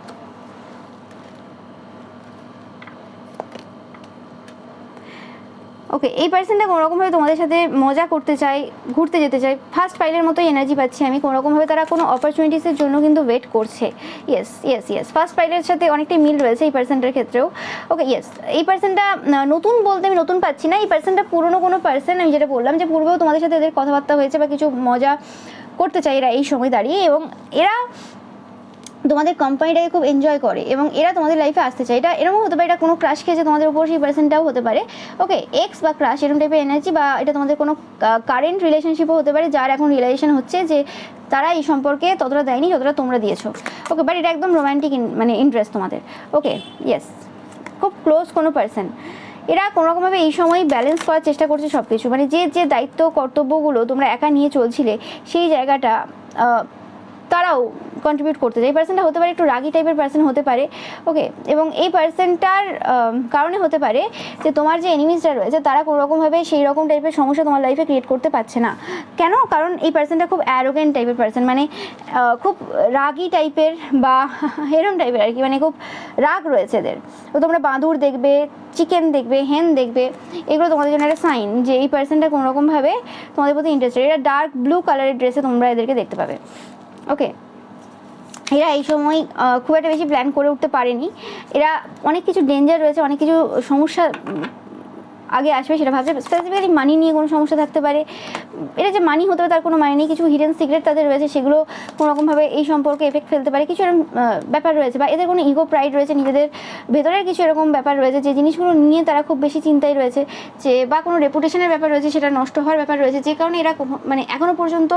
ওকে, এই পার্সনটা কোনো রকমভাবে তোমাদের সাথে মজা করতে চায়, ঘুরতে যেতে চায়। ফার্স্ট পাইলের মতোই এনার্জি পাচ্ছি আমি। কোনো রকমভাবে তারা কোনো অপরচুনিটিসের জন্য কিন্তু ওয়েট করছে। ইয়েস, ফার্স্ট পাইলের সাথে অনেকটাই মিল রয়েছে এই পার্সনটার ক্ষেত্রেও। ওকে, ইয়েস, এই পার্সনটা নতুন বলতে আমি নতুন পাচ্ছি না। এই পার্সনটা পুরনো কোনো পার্সন, আমি যেটা বললাম যে পূর্বেও তোমাদের সাথে এদের কথাবার্তা হয়েছে বা কিছু মজা করতে চায় এরা এই সময় দাঁড়িয়ে, এবং এরা তোমাদের কোম্পানিটাকে খুব এনজয় করে, এবং এরা তোমাদের লাইফে আসতে চায়। এটা এরকম হতে পারে এটা কোনো ক্রাশ খেয়েছে তোমাদের উপর, সেই পার্সনটাও হতে পারে। ওকে, এক্স বা ক্রাশ এরকম টাইপের এনার্জি, বা এটা তোমাদের কোনো কারেন্ট রিলেশনশিপও হতে পারে, যার এখন রিয়েলাইজেশন হচ্ছে যে তারা এই সম্পর্কে ততটা দেয়নি যতটা তোমরা দিয়েছো। ওকে, বাট এটা একদম রোম্যান্টিক মানে ইন্টারেস্ট তোমাদের। ওকে, ইয়েস, খুব ক্লোজ কোনো পার্সন। এরা কোনোরকমভাবে এই সময় ব্যালেন্স করার চেষ্টা করছে সব কিছু, মানে যে যে দায়িত্ব কর্তব্যগুলো তোমরা একা নিয়ে চলছিলে সেই জায়গাটা তারাও কন্ট্রিবিউট করতে চায়। এই পার্সনটা হতে পারে একটু রাগি টাইপের পার্সন হতে পারে, ওকে। এবং এই পার্সনটার কারণে হতে পারে যে তোমার যে এনিমিসরা রয়েছে তারা কোনোরকমভাবে সেই রকম টাইপের সমস্যা তোমার লাইফে ক্রিয়েট করতে পারছে না। কেন? কারণ এই পার্সনটা খুব অ্যারোগেন্ট টাইপের পার্সন, মানে খুব রাগি টাইপের বা এরম টাইপের আর কি, মানে খুব রাগ রয়েছে এদের। তো তোমরা বাঁদর দেখবে, চিকেন দেখবে, হেন দেখবে, এগুলো তোমাদের জন্য একটা সাইন যে এই পার্সনটা কোনোরকমভাবে তোমাদের প্রতি ইন্টারেস্টেড। এরা ডার্ক ব্লু কালারের ড্রেসে তোমরা এদেরকে দেখতে পাবে, ওকে। এরা এই সময় খুব একটা বেশি প্ল্যান করে উঠতে পারেনি, এরা অনেক কিছু ডেঞ্জার রয়েছে, অনেক কিছু সমস্যা আগে আসবে সেটা ভাবছে। স্পেসিফিক্যালি মানি নিয়ে কোনো সমস্যা থাকতে পারে, এটা যে মানি হতে পারে তার কোনো মানে নেই। কিছু হিডেন সিক্রেট তাদের রয়েছে, সেগুলো কোনোরকমভাবে এই সম্পর্কে এফেক্ট ফেলতে পারে। কিছু এরকম ব্যাপার রয়েছে, বা এদের কোনো ইগো প্রাইড রয়েছে, নিজেদের ভেতরের কিছু এরকম ব্যাপার রয়েছে যে জিনিসগুলো নিয়ে তারা খুব বেশি চিন্তায় রয়েছে, যে বা কোনো রেপুটেশনের ব্যাপার রয়েছে সেটা নষ্ট হওয়ার ব্যাপার রয়েছে, যে কারণে এরা মানে এখনও পর্যন্ত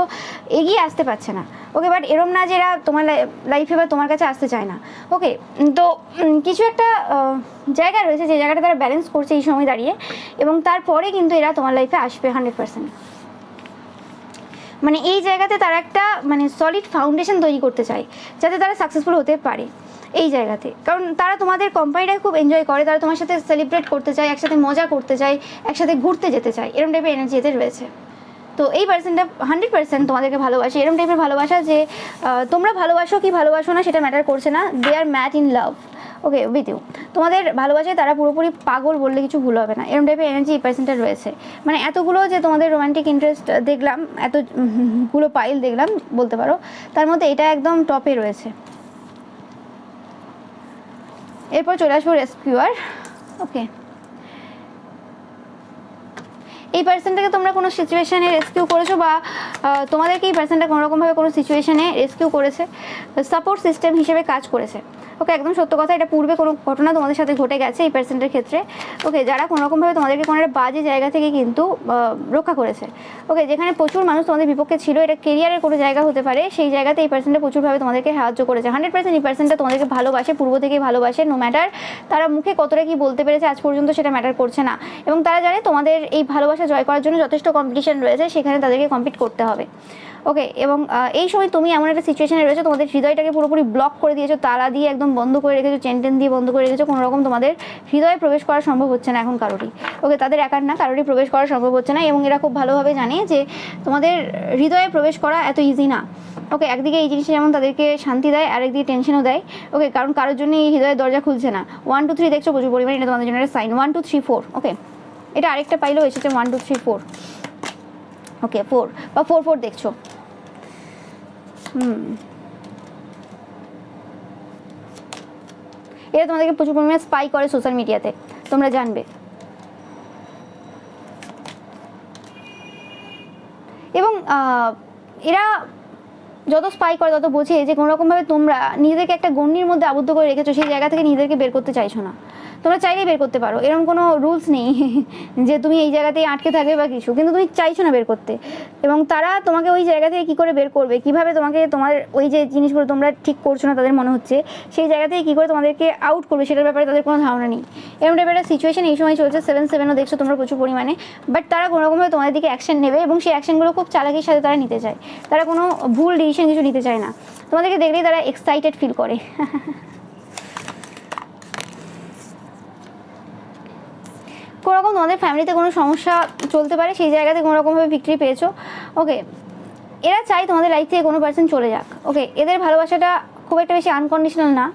এগিয়ে আসতে পারছে না, ওকে। বাট এরম না যে এরা তোমার লাইফে বা তোমার কাছে আসতে চায় না, ওকে। তো কিছু একটা জায়গা রয়েছে যে জায়গাটা তারা ব্যালেন্স করছে এই সময় দাঁড়িয়ে, এবং তারপরে কিন্তু এরা তোমার লাইফে আসবে 100%। মানে এই জায়গাতে তারা একটা মানে সলিড ফাউন্ডেশন তৈরি করতে চায় যাতে তারা সাকসেসফুল হতে পারে এই জায়গাতে। কারণ তারা তোমাদের কোম্পানিটাকে খুব এনজয় করে, তারা তোমার সাথে সেলিব্রেট করতে চায়, একসাথে মজা করতে চায়, একসাথে ঘুরতে যেতে চায়, এরকম টাইপের এনার্জি এতে রয়েছে। তো এই পার্সনটা 100% তোমাদেরকে ভালোবাসে, এরকম টাইপের ভালোবাসা যে তোমরা ভালোবাসো কি ভালোবাসো না সেটা ম্যাটার করছে না, they are mad in love, okay, with you. তোমাদের ভালোবাসায় তারা পুরোপুরি পাগল বললে কিছু ভুল হবে না, এরকম টাইপের এনার্জি এই পার্সনটা রয়েছে। মানে এতগুলো যে তোমাদের রোমান্টিক ইন্টারেস্ট দেখলাম, এতগুলো পাইল দেখলাম বলতে পারো, তার মধ্যে এটা একদম টপে রয়েছে। এরপর চলে আসবো রেস্কিউয়ার, ওকে। এই পার্সনটাকে তোমরা কোনো সিচুয়েশানে রেস্কিউ করেছো, বা তোমাদেরকে এই পার্সনটা কোনোরকমভাবে কোনো সিচুয়েশানে রেস্কিউ করেছে, সাপোর্ট সিস্টেম হিসেবে কাজ করেছে, ওকে। একদম সত্য কথা, এটা পূর্বে কোনো ঘটনা তোমাদের সাথে ঘটে গেছে এই পার্সনটার ক্ষেত্রে, ওকে। যারা কোনোরকমভাবে তোমাদেরকে কোনো একটা বাজে জায়গা থেকে কিন্তু রক্ষা করেছে, ওকে। যেখানে প্রচুর মানুষ তোমাদের বিপক্ষে ছিল, এটা কেরিয়ারের কোনো জায়গা হতে পারে, সেই জায়গাতে এই পার্সনটা প্রচুরভাবে তোমাদেরকে সাহায্য করেছে। 100% এই পার্সনটা তোমাদেরকে ভালোবাসে, পূর্ব থেকেই ভালোবাসে, নো ম্যাটার তারা মুখে কতটা কি বলতে পেরেছে আজ পর্যন্ত সেটা ম্যাটার করছে না। এবং তারা জানে তোমাদের এই ভালোবাসা জয় করার জন্য যথেষ্ট কম্পিটিশন রয়েছে, সেখানে তাদেরকে কম্পিট করতে হবে, ওকে। এবং এই সময় তুমি এমন একটা সিচুয়েশনে রয়েছে, তোমাদের হৃদয়টাকে পুরোপুরি ব্লক করে দিয়েছো, তালা দিয়ে একদম বন্ধ করে রেখেছো, চেন দিয়ে বন্ধ করে রেখেছো, কোনো রকম তোমাদের হৃদয়ে প্রবেশ করা সম্ভব হচ্ছে না এখন কারোরই, ওকে। তাদের একার না, কারোরই প্রবেশ করা সম্ভব হচ্ছে না। এবং এরা খুব ভালোভাবে জানে যে তোমাদের হৃদয়ে প্রবেশ করা এত ইজি না, ওকে। একদিকে এই জিনিসটা যেমন তাদেরকে শান্তি দেয়, আরেকদিকে টেনশনও দেয়, ওকে। কারণ কারোর জন্য এই হৃদয়ের দরজা খুলছে না। 1 2 3 দেখছো প্রচুর পরিমাণে, এটা তোমাদের জন্য একটা সাইন। 1 2 3 4, ওকে। এটা আরেকটা পাইলেও এসেছে 1 2 3 4, ওকে। 4 বা 4 4 দেখছো, এরা তোমাদেরকে প্রচুর পরিমাণে স্পাই করে সোশ্যাল মিডিয়াতে, তোমরা জানবে। এবং এরা যত স্পাই করে তত বোঝে যে কোনোরকমভাবে তোমরা নিজেদেরকে একটা গণ্ডির মধ্যে আবদ্ধ করে রেখেছো, সেই জায়গা থেকে নিজেদেরকে বের করতে চাইছো না। তোমরা চাইলেই বের করতে পারো, এরকম কোনো রুলস নেই যে তুমি এই জায়গাতেই আটকে থাকবে বা কিছু, কিন্তু তুমি চাইছো না বের করতে। এবং তারা তোমাকে ওই জায়গা থেকে কী করে বের করবে, কীভাবে তোমাকে তোমার ওই যে জিনিসগুলো তোমরা ঠিক করছো না তাদের মনে হচ্ছে, সেই জায়গা থেকে কী করে তোমাদেরকে আউট করবে সেটার ব্যাপারে তাদের কোনো ধারণা নেই। এরকম টাইপের একটা সিচুয়েশন এই সময় চলছে। 7-7ও দেখছো তোমরা প্রচুর পরিমাণে, বাট তারা কোনোরকমভাবে তোমাদের দিকে অ্যাকশন নেবে, এবং সেই অ্যাকশনগুলো খুব চালাকির সাথে তারা নিতে চায়। তারা কোনো ভুল ডিসিশন কিছু নিতে চায় না, তোমাদেরকে দেখলেই তারা এক্সাইটেড ফিল করে। কোনোরকম তোমাদের ফ্যামিলিতে কোনো সমস্যা চলতে পারে, সেই জায়গাতে কোনোরকমভাবে ভিক্টরি পেয়েছো, ওকে। এরা চাই তোমাদের লাইফ থেকে কোনো পার্সন চলে যাক, ওকে। এদের ভালোবাসাটা খুব একটা বেশি আনকন্ডিশনাল না,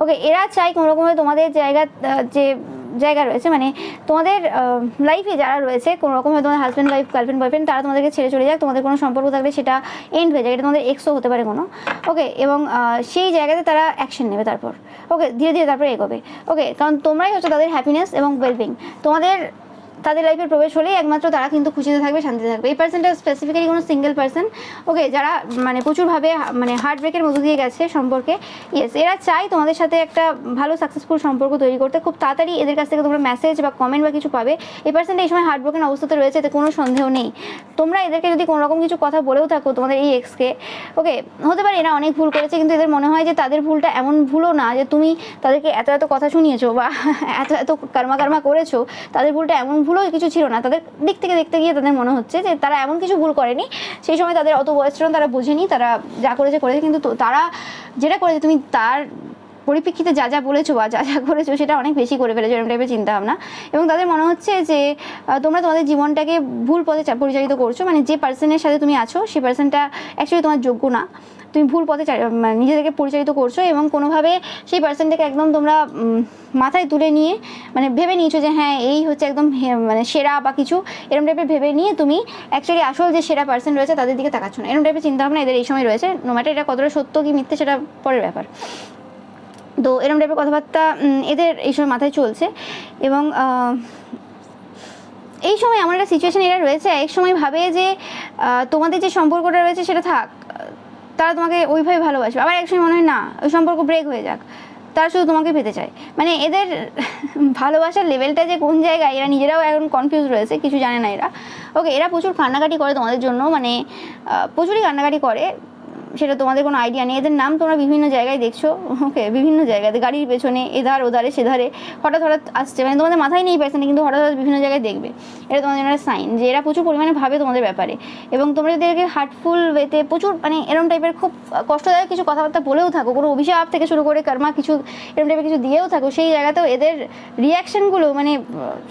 ওকে। এরা চাই কোনোরকমভাবে তোমাদের যে জায়গা রয়েছে, মানে তোমাদের লাইফে যারা রয়েছে কোনোরকমভাবে তোমাদের হাজব্যান্ড ওয়াইফ, গার্লফ্রেন্ড বয়ফ্রেন্ড, তারা তোমাদেরকে ছেড়ে চলে যাক, তোমাদের কোনো সম্পর্ক থাকলে সেটা এন্ড হয়ে যায়, এটা তোমাদের এক্সও হতে পারে কোনো, ওকে। এবং সেই জায়গাতে তারা অ্যাকশন নেবে তারপর, ওকে, ধীরে ধীরে তারপরে এগোবে, ওকে। কারণ তোমরাই হচ্ছে তাদের হ্যাপিনেস এবং ওয়েলবিং। তোমাদের তাদের লাইফে প্রবেশ হলেই একমাত্র তারা কিন্তু খুশিতে থাকবে, শান্তিতে থাকবে। এই পার্সনটা স্পেসিফিক্যালি কোনো সিঙ্গেল পার্সন, ওকে, যারা মানে প্রচুরভাবে মানে হার্ট ব্রেকের মধ্যে দিয়ে গেছে সম্পর্কে। ইয়েস, এরা চাই তোমাদের সাথে একটা ভালো সাকসেসফুল সম্পর্ক তৈরি করতে। খুব তাড়াতাড়ি এদের কাছ থেকে তোমরা মেসেজ বা কমেন্ট বা কিছু পাবে। এই পার্সনটা এই সময় হার্ট ব্রেকেন অবস্থাতে রয়েছে, এতে কোনো সন্দেহ নেই। তোমরা এদেরকে যদি কোনো রকম কিছু কথা বলেও থাকো তোমাদের এই এক্সকে, ওকে, হতে পারে এরা অনেক ভুল করেছে, কিন্তু এদের মনে হয় যে তাদের ভুলটা এমন ভুলও না যে তুমি তাদেরকে এত এত কথা শুনিয়েছো বা এত এত কার্মা করেছো। তাদের ভুলটা এমন ভুলও কিছু ছিল না। তাদের দিক থেকে দেখতে গিয়ে তাদের মনে হচ্ছে যে তারা এমন কিছু ভুল করেনি, সেই সময় তাদের অত বয়স ছিল, তারা বোঝেনি, তারা যা করেছে কিন্তু তারা যেটা করেছে তুমি তার পরিপ্রেক্ষিতে যা যা বলেছো বা যা যা করেছো সেটা অনেক বেশি করে ফেলেছো, এরকম টাইপের চিন্তাভাবনা। এবং তাদের মনে হচ্ছে যে তোমরা তোমাদের জীবনটাকে ভুল পথে পরিচালিত করছো। মানে যে পার্সনের সাথে তুমি আছো সেই পার্সনটা অ্যাকচুয়ালি তোমার যোগ্য না, তুমি ভুল পথে নিজেদেরকে পরিচালিত করছো এবং কোনোভাবে সেই পার্সনটাকে একদম তোমরা মাথায় তুলে নিয়ে মানে ভেবে নিয়েছো যে হ্যাঁ এই হচ্ছে একদম মানে সেরা বা কিছু এরকম টাইপের ভেবে নিয়ে তুমি অ্যাকচুয়ালি আসল যে সেরা পার্সন রয়েছে তাদের দিকে তাকাচ্ছ না। এরকম টাইপের চিন্তাভাবনা এদের এই সময় রয়েছে। নো ম্যাটার এটা কতটা সত্য কি মিথ্যে সেটা পরের ব্যাপার। তো এরকম টাইপের কথাবার্তা এদের এই সময় মাথায় চলছে। এবং এই সময় এমন একটা সিচুয়েশন এরা রয়েছে, এক সময় ভাবে যে তোমাদের যে সম্পর্কটা রয়েছে সেটা থাক, তারা তোমাকে ওইভাবে ভালোবাসবে। আবার একসময় মনে হয় না, ওই সম্পর্ক ব্রেক হয়ে যাক, তারা শুধু তোমাকে পেতে চায়। মানে এদের ভালোবাসার লেভেলটা যে কোন জায়গায় এরা নিজেরাও এখন কনফিউজ রয়েছে, কিছু জানে না এরা। ওকে, এরা প্রচুর কান্নাকাটি করে তোমাদের জন্য, মানে প্রচুরই কান্নাকাটি করে, সেটা তোমাদের কোনো আইডিয়া নেই। এদের নাম তোমরা বিভিন্ন জায়গায় দেখছো, ওকে, বিভিন্ন জায়গায় গাড়ির পেছনে এধার ওধারে সেধারে হঠাৎ আসছে, মানে তোমাদের মাথায় নেই পার্সেন্ট, কিন্তু হঠাৎ বিভিন্ন জায়গায় দেখবে। এটা তোমাদের জন্য সাইন যে এরা প্রচুর পরিমাণে ভাবে তোমাদের ব্যাপারে। এবং তোমরা যদি এদেরকে হার্টফুল ওয়েতে প্রচুর মানে এরকম টাইপের খুব কষ্টদায়ক কিছু কথাবার্তা বলেও থাকো, কোনো অভিশাপ থেকে শুরু করে কর্মা কিছু এরকম টাইপের কিছু দিয়েও থাকো, সেই জায়গাতেও এদের রিয়াকশানগুলো মানে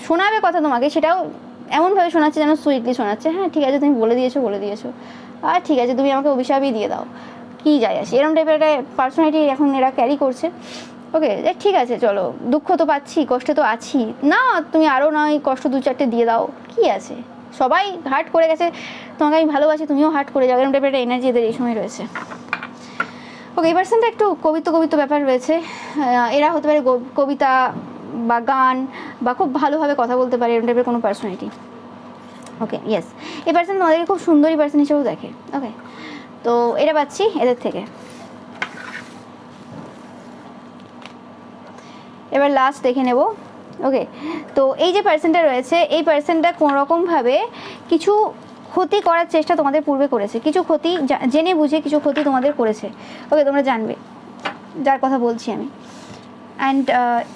শোনাবে কথা তোমাকে, সেটাও এমনভাবে শোনাচ্ছে যেন সুইটলি শোনাচ্ছে। হ্যাঁ ঠিক আছে, তুমি বলে দিয়েছো, আর ঠিক আছে তুমি আমাকে অভিশাপই দিয়ে দাও, কি যায় আসে, এরকম টাইপের একটা পার্সোনালিটি এখন এরা ক্যারি করছে। ওকে, ঠিক আছে চলো, দুঃখ তো পাচ্ছি, কষ্ট তো আছি, না তুমি আরও নয় কষ্ট 2-4টে দিয়ে দাও, কি আছে, সবাই হার্ট করে গেছে, তোমাকে আমি ভালোবাসি, তুমিও হার্ট করে যাও, এরকম টাইপের একটা এনার্জি এদের এই সময় রয়েছে। ওকে, এই পার্সনটা একটু কবিত্ব ব্যাপার রয়েছে। এরা হতে পারে কবিতা বা গান বা খুব ভালোভাবে কথা বলতে পারে, এরকম টাইপের কোনো পার্সোনালিটি। ওকে, ইয়েস, এই পার্সন তোমাদেরকে খুব সুন্দরী পার্সন হিসেবেও দেখে। ওকে, তো এটা পাচ্ছি এদের থেকে। এবার লাস্ট দেখে নেব। ওকে, তো এই যে পার্সনটা রয়েছে, এই পার্সনটা কোনোরকমভাবে কিছু ক্ষতি করার চেষ্টা তোমাদের পূর্বে করেছে, কিছু ক্ষতি জেনে বুঝে কিছু ক্ষতি তোমাদের করেছে। ওকে, তোমরা জানবে যার কথা বলছি আমি। অ্যান্ড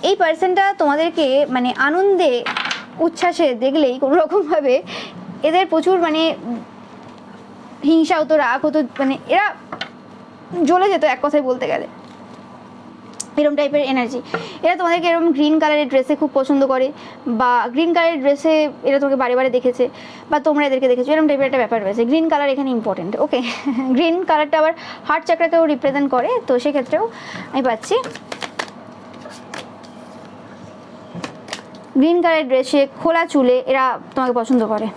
এই পার্সনটা তোমাদেরকে মানে আনন্দে উচ্ছ্বাসে দেখলেই কোনো রকমভাবে এদের প্রচুর মানে হিংসা হতো, রাগ হতো, মানে এরা জ্বলে যেত এক কথায় বলতে গেলে, এরকম টাইপের এনার্জি। এরা তোমাদেরকে এরকম গ্রিন কালারের ড্রেসে খুব পছন্দ করে, বা গ্রিন কালারের ড্রেসে এরা তোমাকে বারে দেখেছে, বা তোমরা এদেরকে দেখেছো, এরকম টাইপের একটা ব্যাপার রয়েছে। গ্রিন কালার এখানে ইম্পর্টেন্ট। ওকে, গ্রিন কালারটা আবার হার্ট চাকরাকেও রিপ্রেজেন্ট করে, তো সেক্ষেত্রেও আমি পাচ্ছি গ্রিন কালারের ড্রেসে খোলা চুলে এরা তোমাকে পছন্দ করে।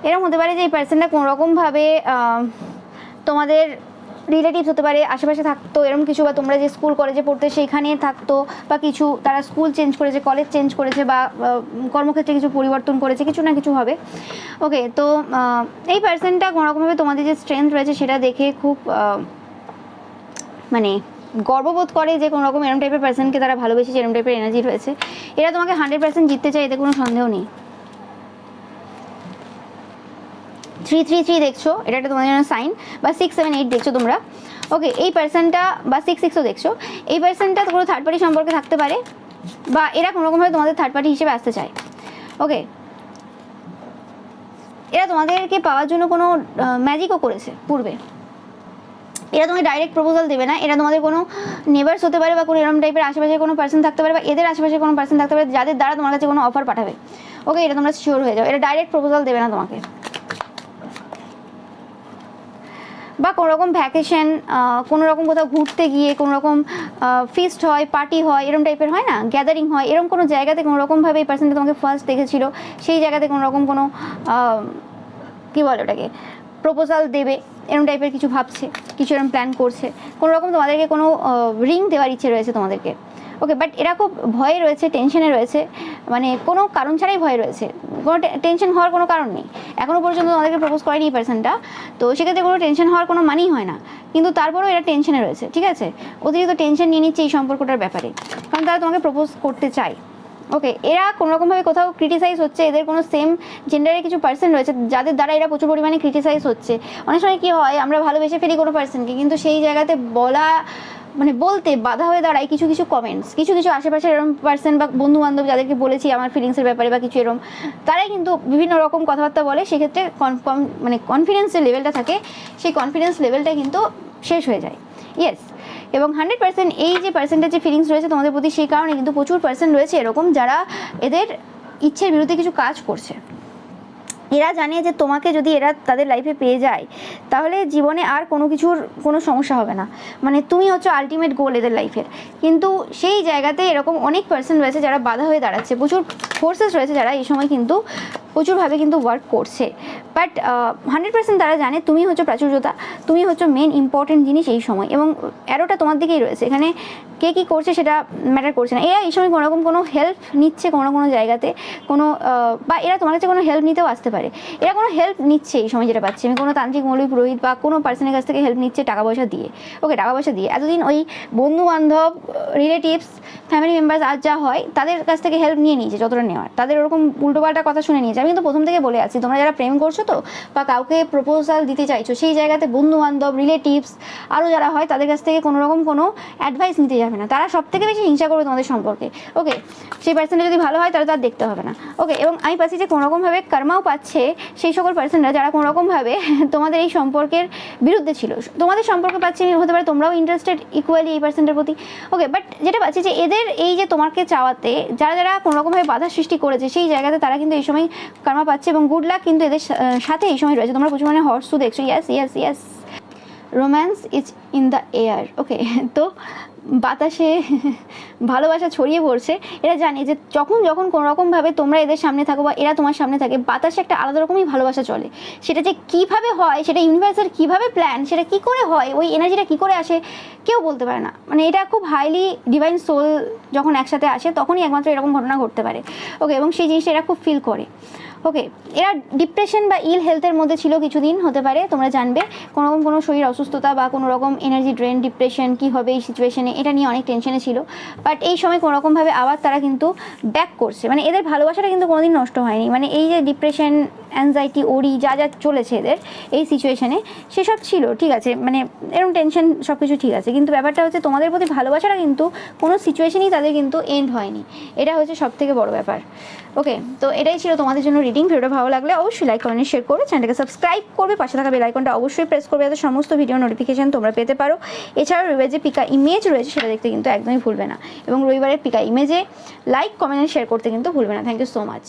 এরকম হতে পারে যে এই পার্সনটা কোনোরকমভাবে তোমাদের রিলেটিভস হতে পারে, আশেপাশে থাকতো এরকম কিছু, বা তোমরা যে স্কুল কলেজে পড়তে সেইখানে থাকতো, বা কিছু তারা স্কুল চেঞ্জ করেছে, কলেজ চেঞ্জ করেছে, বা কর্মক্ষেত্রে কিছু পরিবর্তন করেছে, কিছু না কিছু হবে। ওকে, তো এই পার্সনটা কোনোরকমভাবে তোমাদের যে স্ট্রেংথ রয়েছে সেটা দেখে খুব মানে গর্ববোধ করে যে কোনো রকম এরকম টাইপের পার্সনকে তারা ভালোবেসেছে, এরকম টাইপের এনার্জি রয়েছে। এরা তোমাকে 100% জিততে চায়, এতে কোনো সন্দেহ নেই। 3-3-3 দেখছো, এটা একটা তোমাদের জন্য সাইন, বা 6-7-8 দেখছো তোমরা। ওকে, এই পার্সনটা বা 6-6ও দেখছো, এই পার্সনটা কোনো থার্ড পার্টি সম্পর্কে থাকতে পারে, বা এরা কোনোরকমভাবে তোমাদের থার্ড পার্টি হিসেবে আসতে চায়। ওকে, এরা তোমাদেরকে পাওয়ার জন্য কোনো ম্যাজিকও করেছে পূর্বে। এরা তোমাকে ডাইরেক্ট প্রপোজাল দেবে না, এরা তোমাদের কোনো নেবার্স হতে পারে, বা কোনো এরকম টাইপের আশেপাশে কোনো পার্সন থাকতে পারে, বা এদের আশেপাশে কোনো পার্সন থাকতে পারে যাদের দ্বারা তোমার কাছে কোনো অফার পাঠাবে। ওকে, এটা তোমরা শিওর হয়ে যাও, এটা ডাইরেক্ট প্রপোজাল দেবে না তোমাকে। বা কোনোরকম ভ্যাকেশন, কোনোরকম কোথাও ঘুরতে গিয়ে কোনোরকম ফিস্ট হয়, পার্টি হয়, এরকম টাইপের হয় না, গ্যাদারিং হয়, এরকম কোনো জায়গাতে কোনোরকমভাবে এই পার্সনটা তোমাকে ফার্স্ট দেখেছিল, সেই জায়গাতে কোনোরকম কোনো কী বলে ওটাকে প্রপোজাল দেবে এরকম টাইপের কিছু ভাবছে, কিছু এরকম প্ল্যান করছে, কোনো রকম তোমাদেরকে কোনো রিং দেওয়ার ইচ্ছে রয়েছে তোমাদেরকে। ওকে, বাট এরা খুব ভয়ে রয়েছে, টেনশনে রয়েছে, মানে কোনো কারণ ছাড়াই ভয় রয়েছে, কোনো টেনশন হওয়ার কোনো কারণ নেই। এখনও পর্যন্ত তোমাদেরকে প্রপোজ করেনি এই পার্সনটা, তো সেক্ষেত্রে কোনো টেনশন হওয়ার কোনো মানেই হয় না, কিন্তু তারপরেও এরা টেনশনে রয়েছে, ঠিক আছে, অতিরিক্ত টেনশন নিয়ে নিচ্ছে এই সম্পর্কটার ব্যাপারে, কারণ তারা তোমাকে প্রপোজ করতে চায়। ওকে, এরা কোনোরকমভাবে কোথাও ক্রিটিসাইজ হচ্ছে, এদের কোনো সেম জেন্ডারের কিছু পার্সন রয়েছে যাদের দ্বারা এরা প্রচুর পরিমাণে ক্রিটিসাইজ হচ্ছে। অনেক সময় কী হয়, আমরা ভালোবেসে ফেলি কোনো পার্সনকে, কিন্তু সেই জায়গাতে বলা মানে বলতে বাধা হয়ে দাঁড়ায় কিছু কিছু কমেন্টস, কিছু কিছু আশেপাশে এরকম পার্সন বা বন্ধু বান্ধব যাদেরকে বলেছি আমার ফিলিংসের ব্যাপারে বা কিছু এরকম, তারাই কিন্তু বিভিন্ন রকম কথাবার্তা বলে, সেক্ষেত্রে মানে কনফিডেন্সের লেভেলটা থাকে, সেই কনফিডেন্স লেভেলটা কিন্তু শেষ হয়ে যায়। ইয়েস, এবং 100% এই যে পার্সেন্টের যে ফিলিংস রয়েছে তোমাদের প্রতি, সেই কারণে কিন্তু প্রচুর পার্সেন্ট রয়েছে এরকম যারা এদের ইচ্ছের বিরুদ্ধে কিছু কাজ করছে। এরা জানে যে তোমাকে যদি এরা তাদের লাইফে পেয়ে যায় তাহলে জীবনে আর কোনো কিছুর কোনো সমস্যা হবে না, মানে তুমি হচ্ছে আলটিমেট গোল এদের লাইফের। কিন্তু সেই জায়গাতে এরকম অনেক পার্সন রয়েছে যারা বাধা হয়ে দাঁড়াচ্ছে, প্রচুর ফোর্সেস রয়েছে যারা এই সময় কিন্তু প্রচুরভাবে কিন্তু ওয়ার্ক করছে। বাট 100% তারা জানে তুমি হচ্ছে প্রাচুর্যতা, তুমি হচ্ছে মেন ইম্পর্টেন্ট জিনিস এই সময়, এবং অ্যারোটা তোমার দিকেই রয়েছে। এখানে কে কী করছে সেটা ম্যাটার করছে না, এরা এই সময় কোনো রকম কোনো হেল্প নিচ্ছে কোনো কোনো জায়গাতে, কোনো বা এরা তোমার কাছে কোনো হেল্প নিতেও আসতে পারে। এরা কোনো হেল্প নিচ্ছে এই সময়, যেটা পাচ্ছি আমি, কোনো তান্ত্রিক, মৌলবী, পুরোহিত বা কোনো পার্সনের কাছ থেকে হেল্প নিচ্ছে টাকা পয়সা দিয়ে। ওকে, টাকা পয়সা দিয়ে এতদিন ওই বন্ধু বান্ধব, রিলেটিভস, ফ্যামিলি মেম্বার্স আর যা হয় তাদের কাছ থেকে হেল্প নিয়ে নিয়েছে যতটা নেওয়ার, তাদের ওরকম উল্টোপাল্টা কথা শুনে নিয়েছে। আমি কিন্তু প্রথম থেকে বলে আছি, তোমরা যারা প্রেম করছো তো বা কাউকে প্রপোজাল দিতে চাইছো, সেই জায়গাতে বন্ধু বান্ধব, রিলেটিভস আরও যারা হয় তাদের কাছ থেকে কোনো রকম কোনো অ্যাডভাইস নিতে যাবে না, তারা সব থেকে বেশি হিংসা করবে তোমাদের সম্পর্কে। ওকে, সেই পার্সনটা যদি ভালো হয় তাহলে তার দেখতে হবে না। ওকে, এবং আমি পাচ্ছি যে কোনোরকমভাবে কর্মাও পাচ্ছে সেই সকল পার্সনরা যারা কোনোরকমভাবে তোমাদের এই সম্পর্কের বিরুদ্ধে ছিল, তোমাদের সম্পর্কে পাচ্ছি, হতে পারে তোমরাও ইন্টারেস্টেড ইকুয়ালি এই পার্সনটার প্রতি। ওকে, বাট যেটা পাচ্ছি যে এদের এই যে তোমাকে চাওয়াতে যারা যারা কোনোরকমভাবে বাধা সৃষ্টি করেছে, সেই জায়গাতে তারা কিন্তু এই সময় কর্মা পাচ্ছে, এবং গুড লাক কিন্তু এদের সাথে এই সময় রয়েছে। তোমরা প্রচুর মানে হর্সও দেখছো। Yes yes yes, romance is in the air. Okay, তো বাতাসে ভালোবাসা ছড়িয়ে পড়ছে। এরা জানে যে যখন যখন কোনো রকমভাবে তোমরা এদের সামনে থাকো বা এরা তোমার সামনে থাকে, বাতাসে একটা আলাদা রকমই ভালোবাসা চলে। সেটা যে কীভাবে হয়, সেটা ইউনিভার্সের কীভাবে প্ল্যান, সেটা কী করে হয়, ওই এনার্জিটা কী করে আসে কেউ বলতে পারে না। মানে এটা খুব হাইলি ডিভাইন সোল যখন একসাথে আসে তখনই একমাত্র এরকম ঘটনা ঘটতে পারে। ওকে, এবং সেই জিনিসটা এরা খুব ফিল করে। ওকে, এরা ডিপ্রেশন বা ইল হেলথের মধ্যে ছিল কিছুদিন, হতে পারে তোমরা জানবে কোনো রকম কোনো শরীর অসুস্থতা বা কোনো রকম এনার্জি ড্রেন, ডিপ্রেশন, কী হবে এই সিচুয়েশনে, এটা নিয়ে অনেক টেনশনে ছিল। বাট এই সময় কোনো রকমভাবে আবার তারা কিন্তু ব্যাক করছে, মানে এদের ভালোবাসাটা কিন্তু কোনোদিন নষ্ট হয়নি। মানে এই যে ডিপ্রেশন, অ্যাংজাইটি, ওরি যা যা চলেছে এদের এই সিচুয়েশনে, সেসব ছিল, ঠিক আছে, মানে এরকম টেনশন সব কিছু ঠিক আছে, কিন্তু ব্যাপারটা হচ্ছে তোমাদের প্রতি ভালোবাসাটা কিন্তু কোনো সিচুয়েশনেই তাদের কিন্তু এন্ড হয়নি, এটা হচ্ছে সব থেকে বড় ব্যাপার। ওকে, তো এটাই ছিল তোমাদের জন্য রিডিং। ভিডিওটা ভালো লাগলে অবশ্যই লাইক, কমেন্ট, শেয়ার করবে, চ্যানেলটাকে সাবস্ক্রাইব করবে, পাশে থাকা বেল আইকনটা অবশ্যই প্রেস করবে যাতে সমস্ত ভিডিও নোটিফিকেশন তোমরা পেতে পারো। এছাড়াও রবিবার যে পিকা ইমেজ রয়েছে সেটা দেখতে কিন্তু একদমই ভুলবে না, এবং রবিবারের পিকা ইমেজে লাইক, কমেন্ট, শেয়ার করতে কিন্তু ভুলবে না। Thank you so much.